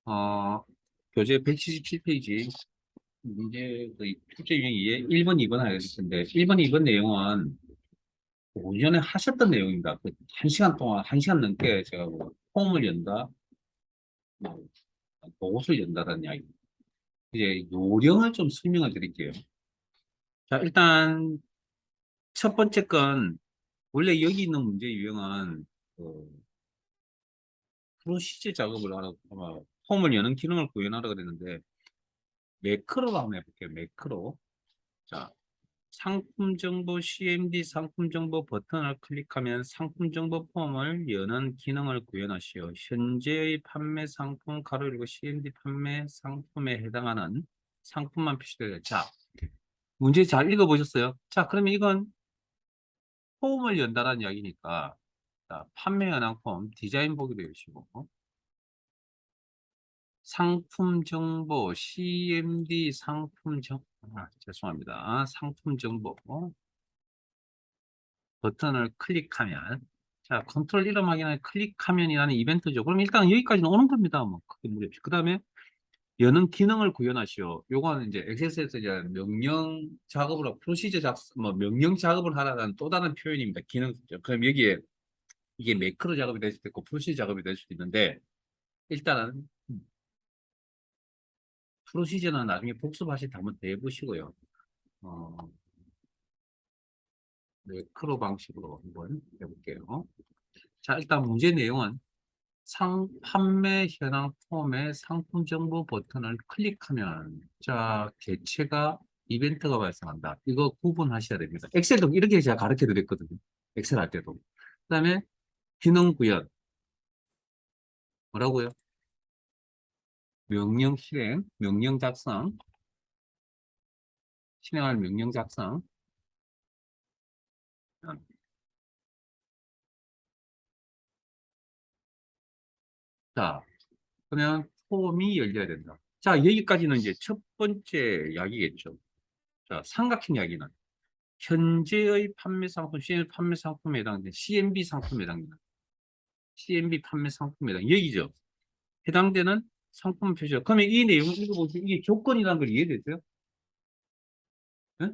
어, 교재 177페이지 문제 그 출제 유형 2에 1번, 2번 하겠는데 1번, 2번 내용은 오전에 하셨던 내용입니다. 그 1시간 동안, 1시간 넘게 제가 뭐 폼을 연다, 뭐 보고서를 연다라는 이야기. 이제 요령을 좀 설명을 드릴게요. 자, 일단 첫 번째 건 원래 여기 있는 문제 유형은 그 프로시저 작업을 하라고 아마 폼을 여는 기능을 구현하라 그랬는데 매크로로 한번 해볼게요. 매크로. 자, 상품 정보 CMD 상품 정보 버튼을 클릭하면 상품 정보 폼을 여는 기능을 구현하시오. 현재의 판매 상품 가로 열고 CMD 판매 상품에 해당하는 상품만 표시되어. 자, 문제 잘 읽어보셨어요? 자, 그러면 이건 폼을 연다는 이야기니까 자, 판매 현황 폼 디자인 보기로 해주시고 상품 정보 CMD 상품 죄송합니다. 상품 정보 버튼을 클릭하면 자 컨트롤 이름 확인하면 클릭하면이라는 이벤트죠. 그럼 일단 여기까지는 오는 겁니다. 뭐 크게 무리 없이. 그 다음에 여는 기능을 구현하시오. 요거는 이제 엑셀에서 이제 명령 작업으로 프로시저 뭐 명령 작업을 하라는 또 다른 표현입니다. 기능이죠. 그럼 여기에 이게 매크로 작업이 될 수도 있고 프로시저 작업이 될 수도 있는데 일단은 프로시저는 나중에 복습하실 때 한번 더 해보시고요. 어, 매크로 방식으로 한번 해볼게요. 자, 일단 문제 내용은 판매 현황 폼에 상품 정보 버튼을 클릭하면 자 개체가 이벤트가 발생한다. 이거 구분하셔야 됩니다. 엑셀도 이렇게 제가 가르쳐 드렸거든요. 엑셀 할 때도. 그다음에 기능 구현 뭐라고요? 명령 실행, 명령 작성, 실행할 명령 작성. 자, 그러면 폼이 열려야 된다. 자, 여기까지는 이제 첫 번째 이야기겠죠. 자, 삼각형 이야기는 현재의 판매 상품, CMB 판매 상품에 해당되는 CMB 상품에 해당되는 CMB 판매 상품에 해당 여기죠. 해당되는 상품 표시죠. 그러면 이 내용을 읽어보시면 이게 조건이라는 걸 이해되세요? 네?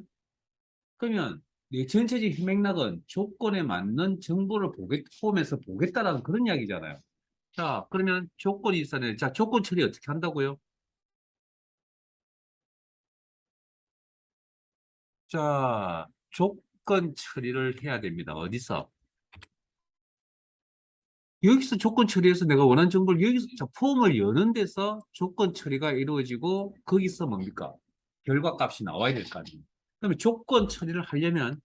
그러면 내 전체적인 맥락은 조건에 맞는 정보를 폼에서 보겠다라는 그런 이야기잖아요. 자, 그러면 조건이 있어야 돼. 자, 조건 처리 어떻게 한다고요? 자, 조건 처리를 해야 됩니다. 어디서? 여기서 조건 처리해서 내가 원하는 정보를 여기서 자, 폼을 여는 데서 조건 처리가 이루어지고 거기서 뭡니까? 결과값이 나와야 될 거 아닙니까? 그러면 조건 처리를 하려면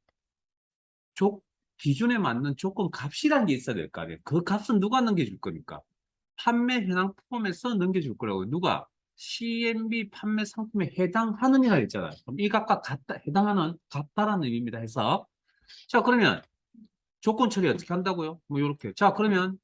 기준에 맞는 조건 값이라는 게 있어야 될 거 아니에요. 그 값은 누가 넘겨줄 겁니까? 판매 현황 폼에서 넘겨줄 거라고. 누가? CMB 판매 상품에 해당하느냐 했잖아요. 그럼 이 값과 같다, 해당하는 같다라는 의미입니다. 해서 자 그러면 조건 처리 어떻게 한다고요? 뭐 이렇게. 자 그러면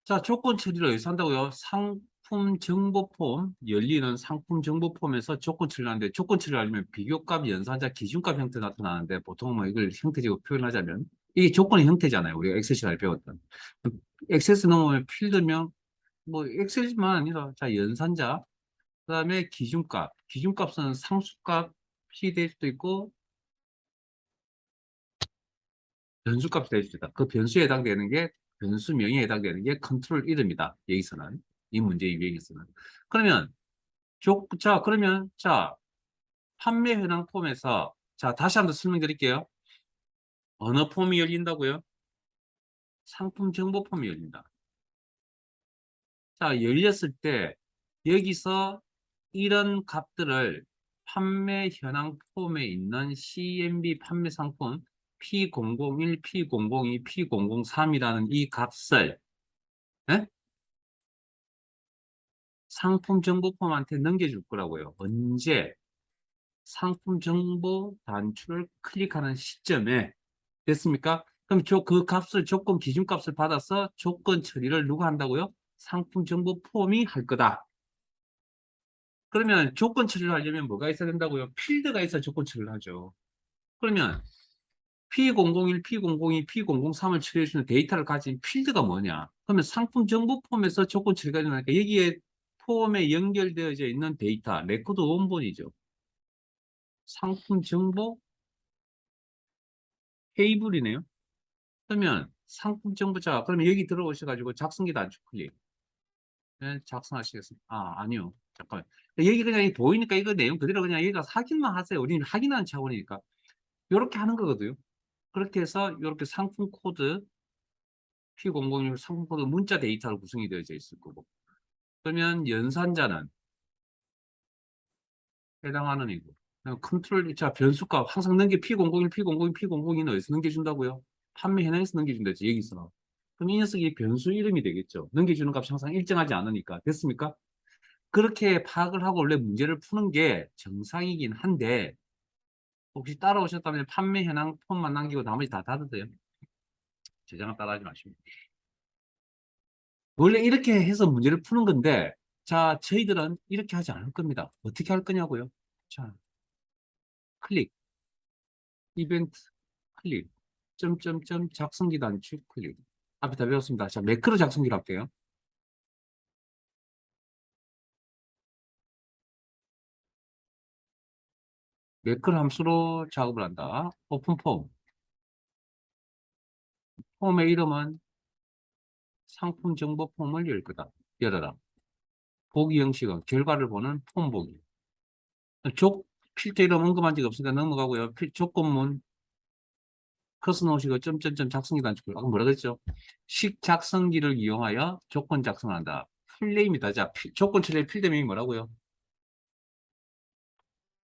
자, 조건 처리를 어디서 한다고요? 상품 정보 폼, 열리는 상품 정보 폼에서 조건 처리를 하는데, 조건 처리를 하려면 비교값, 연산자, 기준값 형태 나타나는데, 보통 뭐 이걸 형태적으로 표현하자면, 이게 조건의 형태잖아요. 우리가 엑셀 시간에 배웠던. 엑셀스 넘으면 필드명, 뭐 엑셀만 아니라, 자, 연산자, 그 다음에 기준값. 기준값은 상수값이 될 수도 있고, 변수값이 될 수도 있다. 그 변수에 해당되는 게 변수명에 해당되는 게 컨트롤 이름이다. 여기서는 이 문제의 유형에서는 그러면 자 판매 현황 폼에서 자 다시 한번 설명드릴게요. 어느 폼이 열린다고요? 상품 정보 폼이 열린다. 자 열렸을 때 여기서 이런 값들을 판매 현황 폼에 있는 CMB 판매 상품 P001, P002, P003이라는 이 값을 예? 상품 정보폼한테 넘겨줄 거라고요. 언제? 상품 정보 단추를 클릭하는 시점에 됐습니까? 그럼 그 값을 조건 기준 값을 받아서 조건 처리를 누가 한다고요? 상품 정보 폼이 할 거다. 그러면 조건 처리를 하려면 뭐가 있어야 된다고요? 필드가 있어야 조건 처리를 하죠. 그러면 P001, P002, P003을 처리해 주는 데이터를 가진 필드가 뭐냐? 그러면 상품 정보 폼에서 조건 처리가 일어나니까 여기에 폼에 연결되어져 있는 데이터, 레코드 원본이죠. 상품 정보 테이블이네요. 그러면 상품 정보자, 그러면 여기 들어오셔가지고 작성기 단축 클릭. 네, 작성하시겠습니다. 아, 아니요. 잠깐만. 여기 그냥 보이니까 이거 내용 그대로 그냥 여기 가서 확인만 하세요. 우리는 확인하는 차원이니까. 이렇게 하는 거거든요. 그렇게 해서 이렇게 상품 코드, P006 상품 코드 문자 데이터로 구성이 되어져 있을 거고. 그러면 연산자는 해당하는 이고. 컨트롤, 자, 변수값 항상 넘겨 P001, P002, P002는 어디서 넘겨준다고요? 판매 현황에서 넘겨준다지, 여기서. 그럼 이 녀석이 변수 이름이 되겠죠. 넘겨주는 값이 항상 일정하지 않으니까. 됐습니까? 그렇게 파악을 하고 원래 문제를 푸는 게 정상이긴 한데, 혹시 따라오셨다면 판매 현황 폼만 남기고 나머지 다 닫아도 돼요. 저장을 따라하지 마시고. 원래 이렇게 해서 문제를 푸는 건데, 자, 저희들은 이렇게 하지 않을 겁니다. 어떻게 할 거냐고요? 자, 클릭, 이벤트, 클릭, 점점점 작성기 단축 클릭. 앞에 다 배웠습니다. 자, 매크로 작성기를 할게요. 매크로 함수로 작업을 한다. 오픈 폼. 폼의 이름은 상품 정보 폼을 열 거다. 열어라. 보기 형식은 결과를 보는 폼 보기. 필터 이름 언급한 적이 없으니까 넘어가고요. 조건문 커서 놓으시고 점점점 작성기 단축. 아까 뭐라 그랬죠? 식 작성기를 이용하여 조건 작성한다. 풀네임이다. 자, 조건 처리의 필드명이 뭐라고요?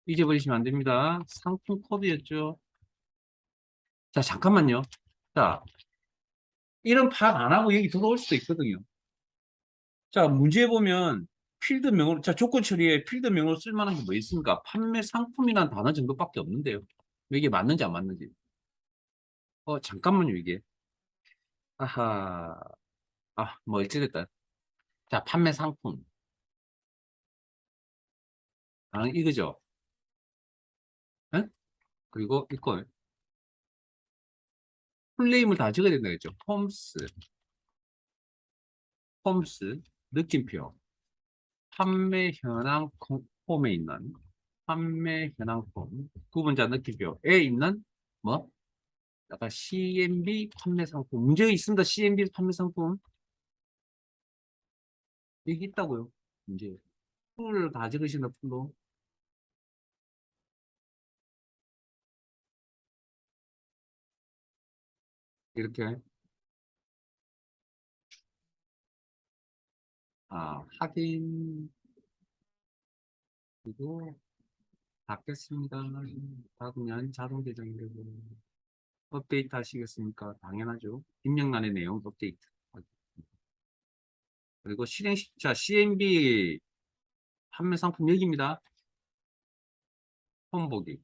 잊어버리시면 안 됩니다. 상품 코드였죠. 자, 잠깐만요. 자, 이런 파악 안 하고 여기 들어올 수도 있거든요. 자, 문제 보면 필드명으로, 자, 조건 처리에 필드명으로 쓸만한 게 뭐 있습니까? 판매 상품이라는 단어 정도밖에 없는데요. 이게 맞는지 안 맞는지. 잠깐만요, 이게. 아하, 뭐, 어찌됐다. 자, 판매 상품. 이거죠. 응? 그리고 이거, 풀네임을 다 적어야 된다겠죠. 폼스, 느낌표. 판매 현황 폼에 있는 판매 현황 폼 구분자 느낌표에 있는 뭐 약간 CMB 판매 상품 문제가 있습니다. CMB 판매 상품 여기 있다고요. 문제 풀을 다 적으시는 풀로 이렇게 확인 그리고 닫겠습니다. 닫으면 자동 제정이 되고 업데이트 하시겠습니까? 당연하죠. 입력란의 내용 업데이트 그리고 자 CMB 판매 상품 여기입니다. 폼 보기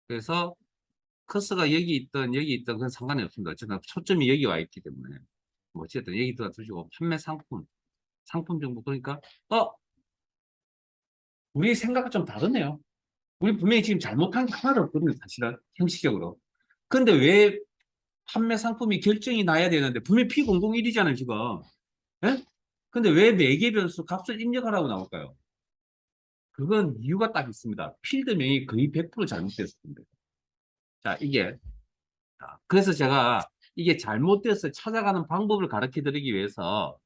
그래서 커서가 여기 있던 그건 상관이 없습니다. 어쨌든 초점이 여기 와 있기 때문에 뭐 어쨌든 여기다 두시고 판매 상품 정보 그러니까 우리 생각과 좀 다르네요. 우리 분명히 지금 잘못한 게 하나도 없거든요. 사실은 형식적으로. 근데 왜 판매 상품이 결정이 나야 되는데 분명히 P001이잖아요 지금. 예? 근데 왜 매개 변수 값을 입력하라고 나올까요? 그건 이유가 딱 있습니다. 필드명이 거의 100% 잘못됐을 겁니다. 자, 그래서 제가 이게 잘못돼서 찾아가는 방법을 가르쳐 드리기 위해서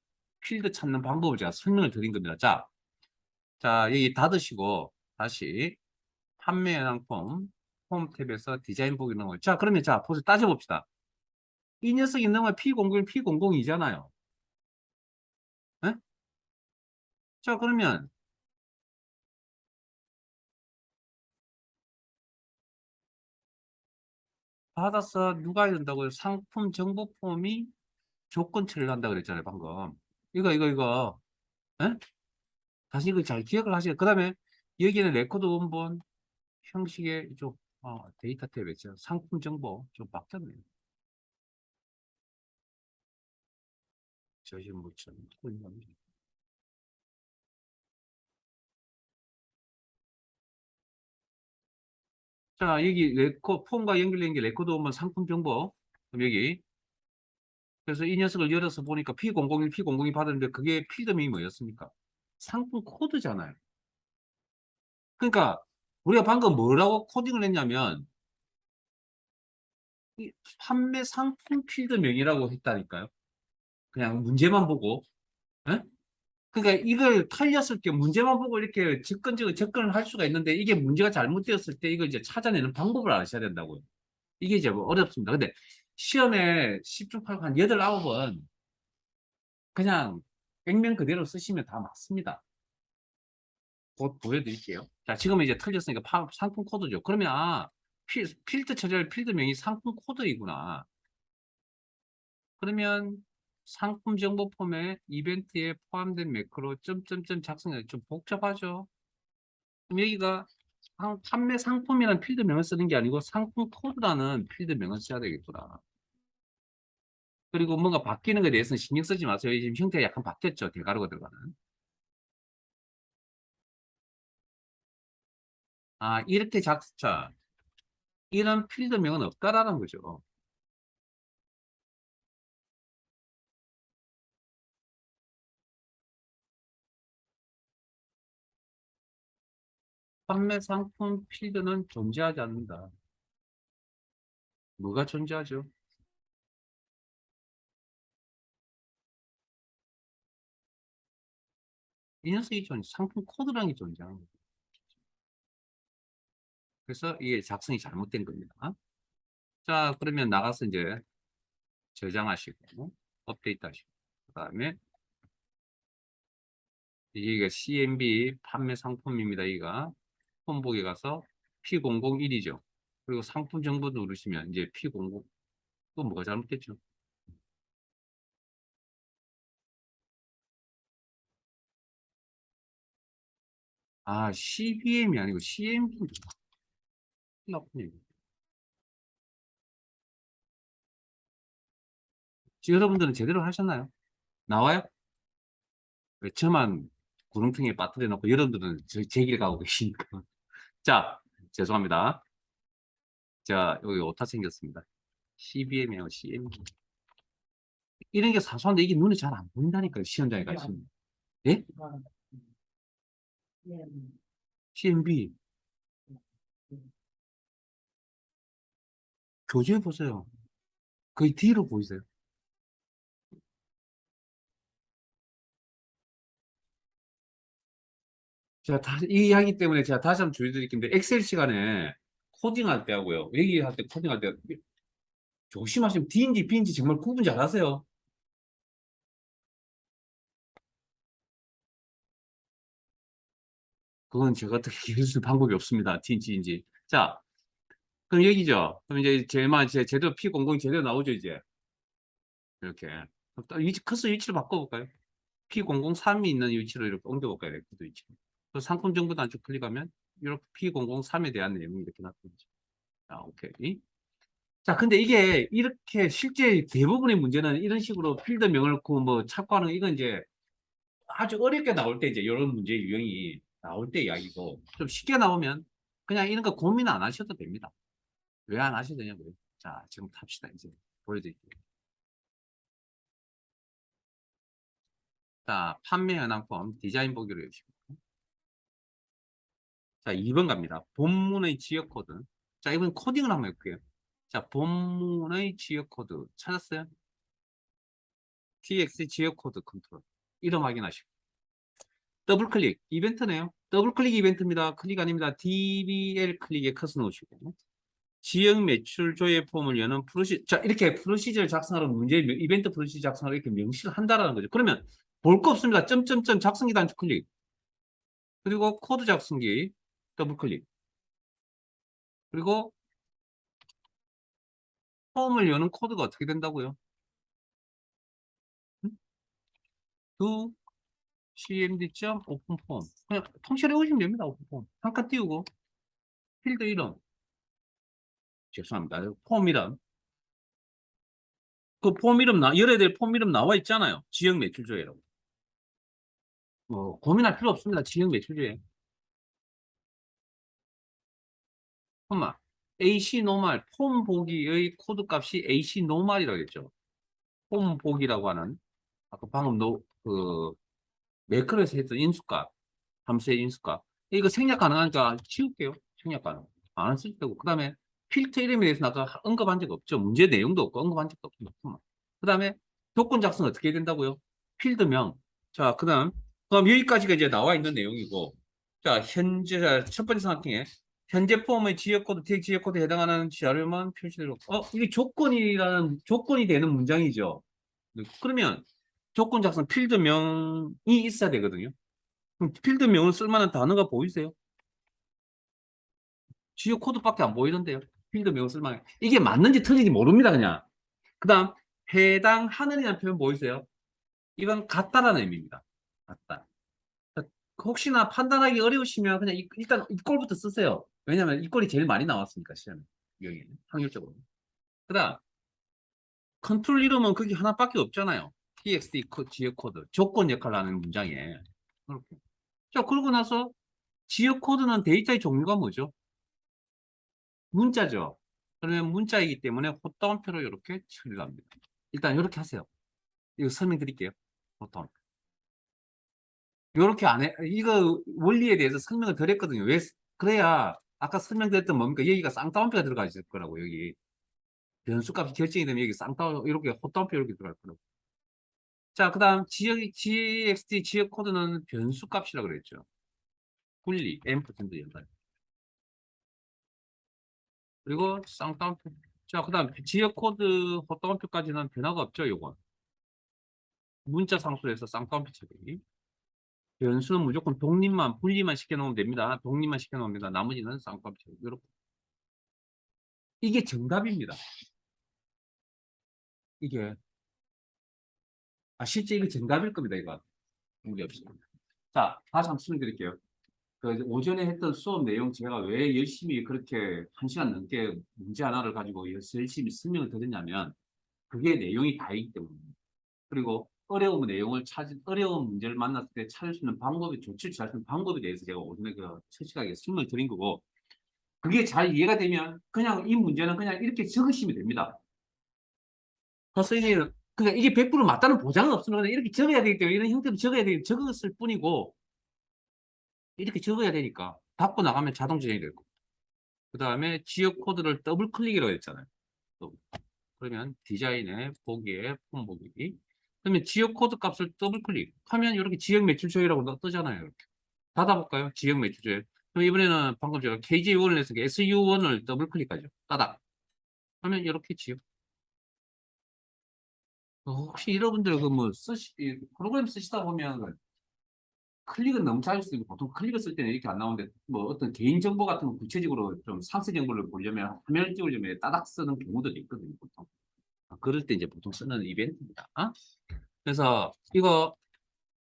필드 찾는 방법을 제가 설명을 드린 겁니다. 자, 여기 닫으시고 다시 판매 현황 폼 탭에서 디자인 보기 넣은 거. 자, 그러면 자, 보세요. 따져봅시다. 이 녀석이 있는 건 P001, P002잖아요. 자, 그러면 받아서 누가 해야 된다고요? 상품 정보 폼이 조건 처리를 한다 그랬잖아요, 방금. 이거. 에? 다시 이거 잘 기억을 하시고, 그 다음에 여기는 레코드 원본 형식의 좀 데이터 탭에 있죠. 상품 정보 좀 바뀌었네요. 저희 뭐좀 자, 여기 폼과 연결된 게 레코드 오면 상품 정보. 그럼 여기. 그래서 이 녀석을 열어서 보니까 P001, P002 받았는데 그게 필드명이 뭐였습니까? 상품 코드잖아요. 그러니까 우리가 방금 뭐라고 코딩을 했냐면 이 판매 상품 필드명이라고 했다니까요. 그냥 문제만 보고. 예? 그러니까 이걸 틀렸을 때 문제만 보고 이렇게 접근을 할 수가 있는데 이게 문제가 잘못되었을 때 이걸 이제 찾아내는 방법을 아셔야 된다고요. 이게 이제 뭐 어렵습니다. 근데 시험에 10중 8구 한 8, 9번 그냥 액면 그대로 쓰시면 다 맞습니다. 곧 보여드릴게요. 자, 지금은 이제 틀렸으니까 상품 코드죠. 그러면 필드 처리할 필드명이 상품 코드이구나. 그러면 상품 정보 폼에 이벤트에 포함된 매크로 점점점 작성해 좀 복잡하죠. 그럼 여기가 판매 상품이라는 필드명을 쓰는 게 아니고 상품 코드라는 필드명을 써야 되겠구나. 그리고 뭔가 바뀌는 것에 대해서는 신경 쓰지 마세요. 지금 형태가 약간 바뀌었죠. 대가루가 들어가는. 이렇게 자, 이런 필드명은 없다라는 거죠. 판매 상품 필드는 존재하지 않는다. 뭐가 존재하죠? 이 녀석이 상품 코드라는 게 존재하는 거죠. 그래서 이게 작성이 잘못된 겁니다. 자, 그러면 나가서 이제 저장하시고, 업데이트 하시고, 그 다음에 이게 CMB 판매 상품입니다. 이가 홈복에 가서 P001이죠. 그리고 상품 정보 누르시면 이제 P00, 또 뭐가 잘못됐죠? CBM이 아니고 CMB. 나쁘네. 지금 여러분들은 제대로 하셨나요? 나와요? 왜 저만 구렁텅이에 빠뜨려 놓고 여러분들은 제 길 가고 계시니까. 자, 죄송합니다. 자, 여기 오타 생겼습니다. CBM이에요, CMB. 이런 게 사소한데 이게 눈에 잘 안 보인다니까요, 시험장에 가시면. 예? CMB. 교재에 보세요. 거의 뒤로 보이세요. 제가 이 이야기 때문에 제가 다시 한번 주의드릴 건데, 엑셀 시간에 코딩할 때 하고요. 얘기할 때 코딩할 때 조심하시면 D인지 B인지 정말 구분 잘 하세요. 그건 제가 어떻게 기를 수 방법이 없습니다. D인지 B인지. 자, 그럼 여기죠. 그럼 이제 제대로 P00 제대로 나오죠, 이제. 이렇게. 커서 위치를 바꿔볼까요? P003이 있는 위치로 이렇게 옮겨볼까요? 레코드 위치. 그 상품 정보 단축 클릭하면 이렇게 P003에 대한 내용이 이렇게 나타나죠. 오케이. 자, 근데 이게 이렇게 실제 대부분의 문제는 이런 식으로 필드명을 뭐 찾고 하는 이건 이제 아주 어렵게 나올 때 이제 이런 문제 유형이 나올 때 이야기고 좀 쉽게 나오면 그냥 이런 거 고민 안 하셔도 됩니다. 왜 안 하셔도 되냐고요. 자, 지금 탑시다. 이제 보여드릴게요. 자, 판매 현황폼 디자인 보기로 해주시고. 자, 2번 갑니다. 본문의 지역 코드. 자, 이번 코딩을 한번 해볼게요. 자, 본문의 지역 코드 찾았어요? TX 지역 코드 컨트롤. 이름 확인하시고. 더블 클릭. 이벤트네요. 더블 클릭 이벤트입니다. 클릭 아닙니다. DBL 클릭에 컷을 놓으시고. 지역 매출 조회 폼을 여는 자, 이렇게 프로시저를 작성하러 이벤트 프로시저 작성하러 이렇게 명시를 한다라는 거죠. 그러면 볼 거 없습니다. 점점점 작성기 단축 클릭. 그리고 코드 작성기 더블 클릭. 그리고 폼을 여는 코드가 어떻게 된다고요? 두 cmd 오픈폼 그냥 통째로 해오시면 됩니다. 오픈폼 한 칸 띄우고 필드 이름 죄송합니다. 폼 이름 그 폼 이름 열어야 될 폼 이름 나와 있잖아요. 지역 매출조회라고. 뭐 고민할 필요 없습니다. 지역 매출조회. 잠깐만 AC 노멀, 폼 보기의 코드 값이 AC 노멀이라고 했죠. 폼 보기라고 하는, 아까 방금 매크로에서 했던 인수값, 함수의 인수값. 이거 생략 가능하니까 지울게요. 생략 가능. 안 쓸 때고. 그 다음에 필터 이름에 대해서 아까 언급한 적 없죠. 문제 내용도 없고 언급한 적도 없고. 그 다음에 조건 작성 어떻게 해야 된다고요? 필드명. 자, 그럼 여기까지가 이제 나와 있는 내용이고. 자, 현재, 첫 번째 삼각형에 현재 폼의 지역코드, TX 지역코드에 해당하는 자료만 표시되도록. 이게 조건이 되는 문장이죠. 그러면 조건 작성 필드명이 있어야 되거든요. 그럼 필드명을 쓸만한 단어가 보이세요? 지역 코드밖에 안 보이는데요. 필드명을 쓸만한. 이게 맞는지 틀린지 모릅니다, 그냥. 그 다음, 해당하는이라는 표현 보이세요? 이건 같다라는 의미입니다. 같다. 혹시나 판단하기 어려우시면 그냥 일단 이 꼴부터 쓰세요. 왜냐하면 이 꼴이 제일 많이 나왔으니까, 시험에. 여기는. 확률적으로. 그 다음, 컨트롤 이름은 그게 하나밖에 없잖아요. txt 지역 코드. 조건 역할을 하는 문장에. 그렇게. 자, 그러고 나서 지역 코드는 데이터의 종류가 뭐죠? 문자죠. 그러면 문자이기 때문에 호따옴표로 이렇게 처리를 합니다. 일단 이렇게 하세요. 이거 설명드릴게요. 보통. 이렇게 안 해. 이거 원리에 대해서 설명을 드렸거든요. 그래야 아까 설명드렸던 뭡니까? 여기가 쌍따옴표가 들어가 있을 거라고, 여기. 변수값이 결정이 되면 여기 쌍따옴표, 이렇게 호따옴표 이렇게 들어갈 거라고. 자, 그 다음 GXT 지역 코드는 변수값이라고 그랬죠. 분리, M% 연산. 그리고 쌍따옴표. 자, 그 다음 지역 코드 호따옴표까지는 변화가 없죠, 요건. 문자 상수에서 쌍따옴표 처리. 변수는 무조건 독립만, 분리만 시켜놓으면 됩니다. 독립만 시켜놓습니다. 나머지는 쌍따옴표 처리. 이렇게. 이게 정답입니다. 이게. 실제 이게 정답일 겁니다, 이거. 문제 없습니다. 자, 다시 한번 설명드릴게요. 오전에 했던 수업 내용 제가 왜 열심히 그렇게 1시간 넘게 문제 하나를 가지고 열심히 설명을 드렸냐면, 그게 내용이 다이기 때문입니다. 그리고 어려운 문제를 만났을 때 찾을 수 있는 방법이, 조치를 취할 수 있는 방법에 대해서 제가 오전에 솔직하게 설명을 드린 거고, 그게 잘 이해가 되면 그냥 이 문제는 그냥 이렇게 적으시면 됩니다. 선생님은 그러니까 이게 100% 맞다는 보장은 없으면 그냥 이렇게 적어야 되기 때문에 이런 형태로 적었을 뿐이고, 이렇게 적어야 되니까 닫고 나가면 자동 저장이 되고, 그 다음에 지역 코드를 더블 클릭이라고 했잖아요. 그러면 디자인에 보기에 폼 보기. 그러면 지역 코드 값을 더블 클릭하면 이렇게 지역 매출 조회라고 뜨잖아요. 이렇게. 닫아볼까요? 지역 매출 조회. 그럼 이번에는 방금 제가 KJ1을 해서 SU1을 더블 클릭하죠. 따닥. 하면 이렇게 지역. 혹시 여러분들 프로그램 쓰시다 보면 클릭은 너무 잘 쓰고 보통 클릭을 쓸 때는 이렇게 안 나오는데 뭐 어떤 개인정보 같은 거 구체적으로 좀 상세 정보를 보려면 화면을 찍으려면 따닥 쓰는 경우도 있거든요. 보통. 그럴 때 이제 보통 쓰는 이벤트입니다. 그래서 이거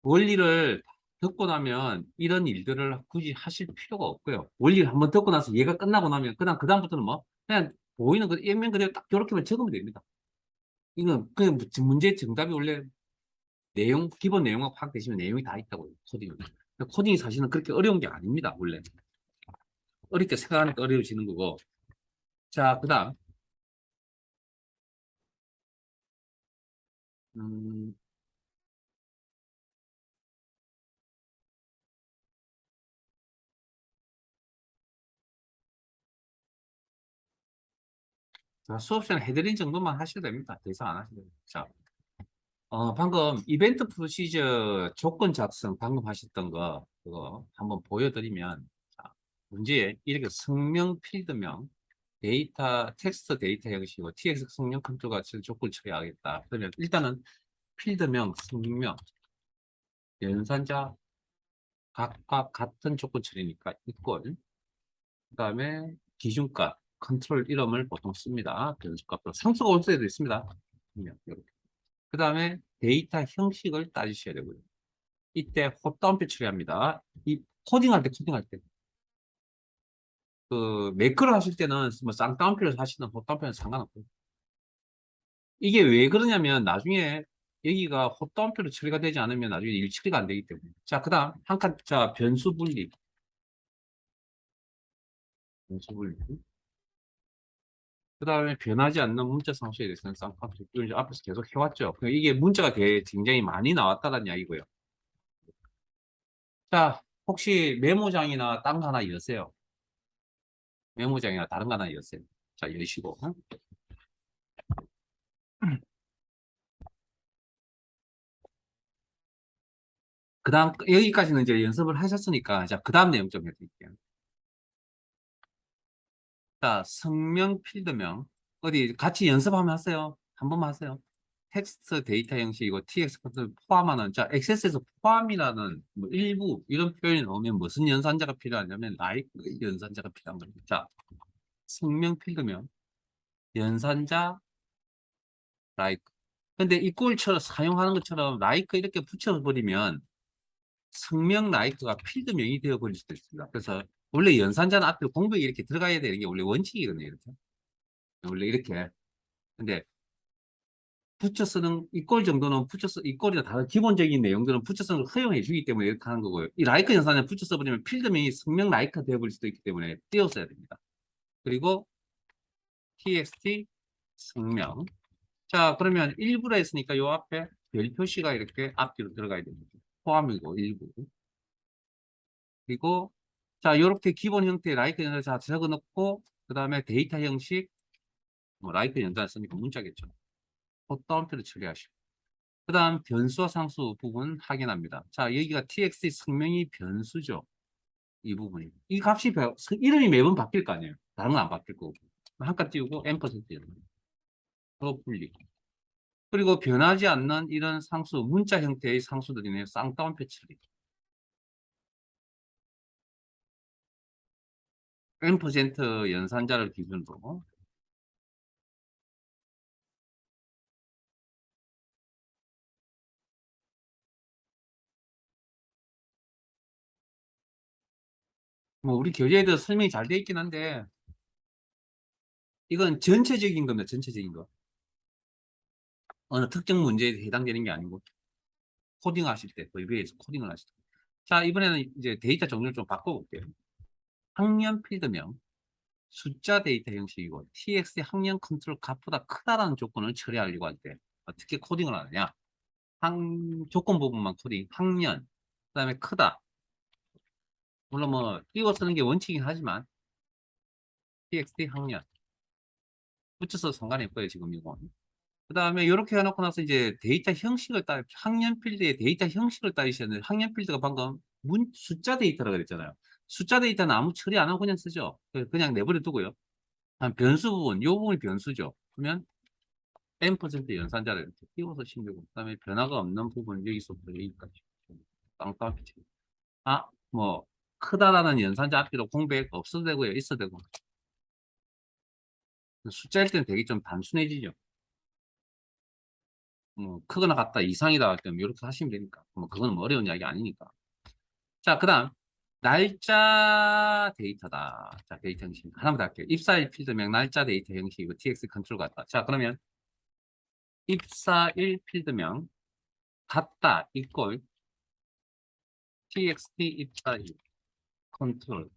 원리를 듣고 나면 이런 일들을 굳이 하실 필요가 없고요. 원리를 한번 듣고 나서 얘가 끝나고 나면 그다음부터는 뭐 그냥 보이는 그页面 그대로 딱 이렇게만 적으면 됩니다. 이건 그 문제 정답이 원래 기본 내용하고 파악되시면 내용이 다 있다고요. 코딩은. 코딩이 사실은 그렇게 어려운 게 아닙니다. 원래. 어렵게 생각하니까 어려워지는 거고. 자, 그다음. 음, 자, 수업 시간 해드린 정도만 하셔도 됩니다. 더 이상 안 하셔도 됩니다. 자, 방금 이벤트 프로시저 조건 작성 방금 하셨던 거 그거 한번 보여드리면 자, 문제에 이렇게 성명 필드명 텍스트 데이터 형식이고 tx 성명 컨트롤 같이 조건을 처리하겠다. 그러면 일단은 필드명, 성명, 연산자 각각 같은 조건 처리니까 이꼴 그 다음에 기준값 컨트롤 이름을 보통 씁니다. 변수값도 상수가 올 때도 있습니다. 이렇게. 그 다음에 데이터 형식을 따지셔야 되고요. 이때 헛다운표 처리합니다. 이 코딩할 때. 매크로 하실 때는 뭐 쌍따옴표를 하시든 헛다운표는 상관없고요. 이게 왜 그러냐면 나중에 여기가 헛다운표로 처리가 되지 않으면 나중에 일 처리가 안 되기 때문에. 자, 그 다음 한 칸, 자, 변수 분리. 변수 분리. 그 다음에 변하지 않는 문자 상수에 대해서는 쌍꺼풀. 이걸 이제 앞에서 계속 해왔죠. 그러니까 이게 문자가 굉장히 많이 나왔다는 이야기고요. 자, 혹시 메모장이나 딴 거 하나 여세요. 메모장이나 다른 거 하나 여세요. 자, 여시고. 응? 그 다음, 여기까지는 이제 연습을 하셨으니까, 자, 그 다음 내용 좀 해드릴게요. 자, 성명, 필드명. 어디 같이 연습 한번 하세요. 한 번만 하세요. 텍스트 데이터 형식이고 tx 컨트롤 포함하는, 자, 액세스에서 포함이라는 뭐 일부 이런 표현이 나오면 무슨 연산자가 필요하냐면 like 연산자가 필요한 겁니다. 자, 성명, 필드명, 연산자, like. 근데 이꼴처럼 사용하는 것처럼 like 이렇게 붙여버리면 성명 라이크가 필드명이 되어버릴 수도 있습니다. 그래서 원래 연산자는 앞에 공백이 이렇게 들어가야 되는 게 원래 원칙이거든요. 이렇게. 원래 이렇게. 근데 붙여 쓰는 이꼴 정도는 이꼴이나 다른 기본적인 내용들은 붙여 쓰는 걸 허용해 주기 때문에 이렇게 하는 거고요. 이 라이크 연산에 붙여 써버리면 필드명이 성명 라이크가 되어버릴 수도 있기 때문에 띄워써야 됩니다. 그리고 txt 성명. 자, 그러면 일부라 했으니까 요 앞에 별 표시가 이렇게 앞뒤로 들어가야 됩니다. 포함이고 일부. 그리고 자, 이렇게 기본 형태의 라이크 연산 자 적어놓고 그 다음에 데이터 형식 뭐 라이크 연산 쓰니까 문자겠죠. 그 다운표를 처리하시고 그 다음 변수와 상수 부분 확인합니다. 자, 여기가 txt 성명이 변수죠. 이 부분이. 이 값이 이름이 매번 바뀔 거 아니에요. 다른 건 안 바뀔 거고. 한 칸 띄우고 %. 더 분리. 그리고 변하지 않는 이런 상수, 문자 형태의 상수들이네요. 쌍따옴표 처리. %, 연산자를 기준으로. 뭐 우리 교재에도 설명이 잘 돼 있긴 한데 이건 전체적인 겁니다. 전체적인 거. 어느 특정 문제에 해당되는 게 아니고 코딩 하실 때, VBA에서 코딩을 하실 때. 자, 이번에는 이제 데이터 종류를 좀 바꿔볼게요. 학년 필드명, 숫자 데이터 형식이고 txt 학년 컨트롤 값보다 크다라는 조건을 처리하려고 할 때 어떻게 코딩을 하느냐? 조건 부분만 코딩, 학년, 그 다음에 크다. 물론 뭐 띄워 쓰는 게 원칙이긴 하지만 txt 학년 붙여서 상관이 없고요, 지금 이거. 그 다음에 이렇게 해놓고 나서 이제 데이터 형식을 학년 필드의 데이터 형식을 따지셔야 되는데, 학년 필드가 방금 숫자 데이터라고 그랬잖아요. 숫자 데이터는 아무 처리 안 하고 그냥 쓰죠. 그냥 내버려 두고요. 변수 부분, 이 부분이 변수죠. 그러면 n% 연산자를 이렇게 띄워서 심리고, 그 다음에 변화가 없는 부분, 여기서부터 여기까지. 땅땅 피치. 아, 뭐, 크다라는 연산자 앞뒤로 공백 없어도 되고요. 있어도 되고. 숫자일 때는 되게 좀 단순해지죠. 뭐 크거나 같다 이상이다 할 때는 이렇게 하시면 되니까 뭐 그거는 뭐 어려운 이야기 아니니까. 자, 그다음 날짜 데이터다. 자, 데이터 형식 하나만 더 할게요. 입사일 필드명 날짜 데이터 형식이고 tx 컨트롤 같다. 자, 그러면 입사일 필드명 같다 이꼴 txt 입사일 컨트롤.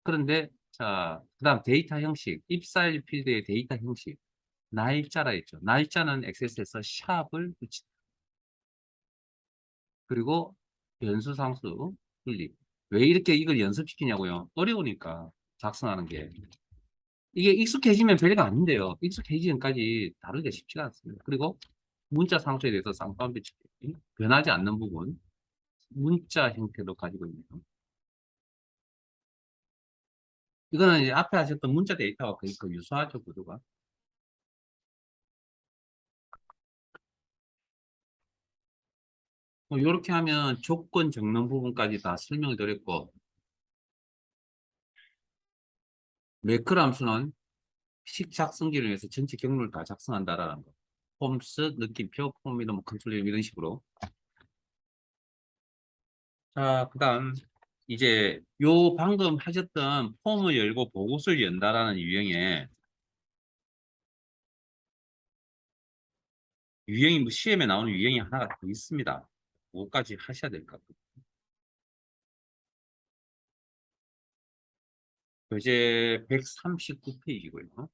그런데 자, 그다음 데이터 형식 입사일 필드의 데이터 형식 날짜라 했죠. 날짜는 XS에서 샵을 붙인다. 그리고 변수 상수 분리. 왜 이렇게 이걸 연습시키냐고요? 어려우니까 작성하는 게. 이게 익숙해지면 별거 아닌데요. 익숙해지기까지 다루기가 쉽지가 않습니다. 그리고 문자 상수에 대해서 쌍따옴 배치 변하지 않는 부분 문자 형태로 가지고 있네요. 이거는 이제 앞에 하셨던 문자 데이터와 거의 그 유사하죠, 구도가. 뭐 이렇게 하면 조건 적는 부분까지 다 설명을 드렸고, 매크로 함수는 식 작성기를 위해서 전체 경로를 다 작성한다라는 거. 폼스, 느낌표, 폼 이런 뭐 컨트롤 이런 식으로. 자, 그다음 이제 요 방금 하셨던 폼을 열고 보고서를 연다라는 유형이 뭐 시험에 나오는 유형이 하나가 더 있습니다. 그거까지 하셔야 될 것 같아요. 교재 139페이지고요.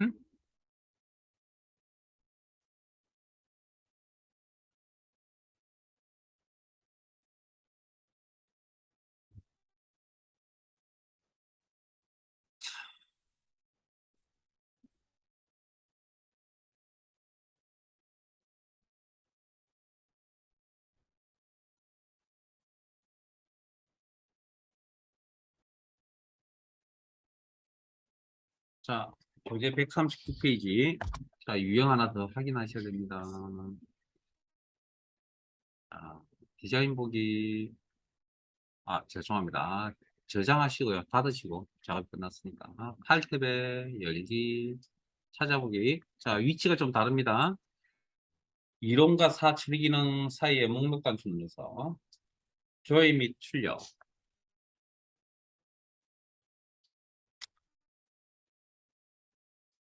응? 자, 교재 139페이지. 자, 유형 하나 더 확인하셔야 됩니다. 자, 디자인 보기. 아, 죄송합니다. 저장하시고요. 닫으시고 작업 끝났으니까. 칼탭에 열기, 찾아보기. 자, 위치가 좀 다릅니다. 이론과 사 처리 기능 사이에 목록 단추 눌러서 조회 및 출력.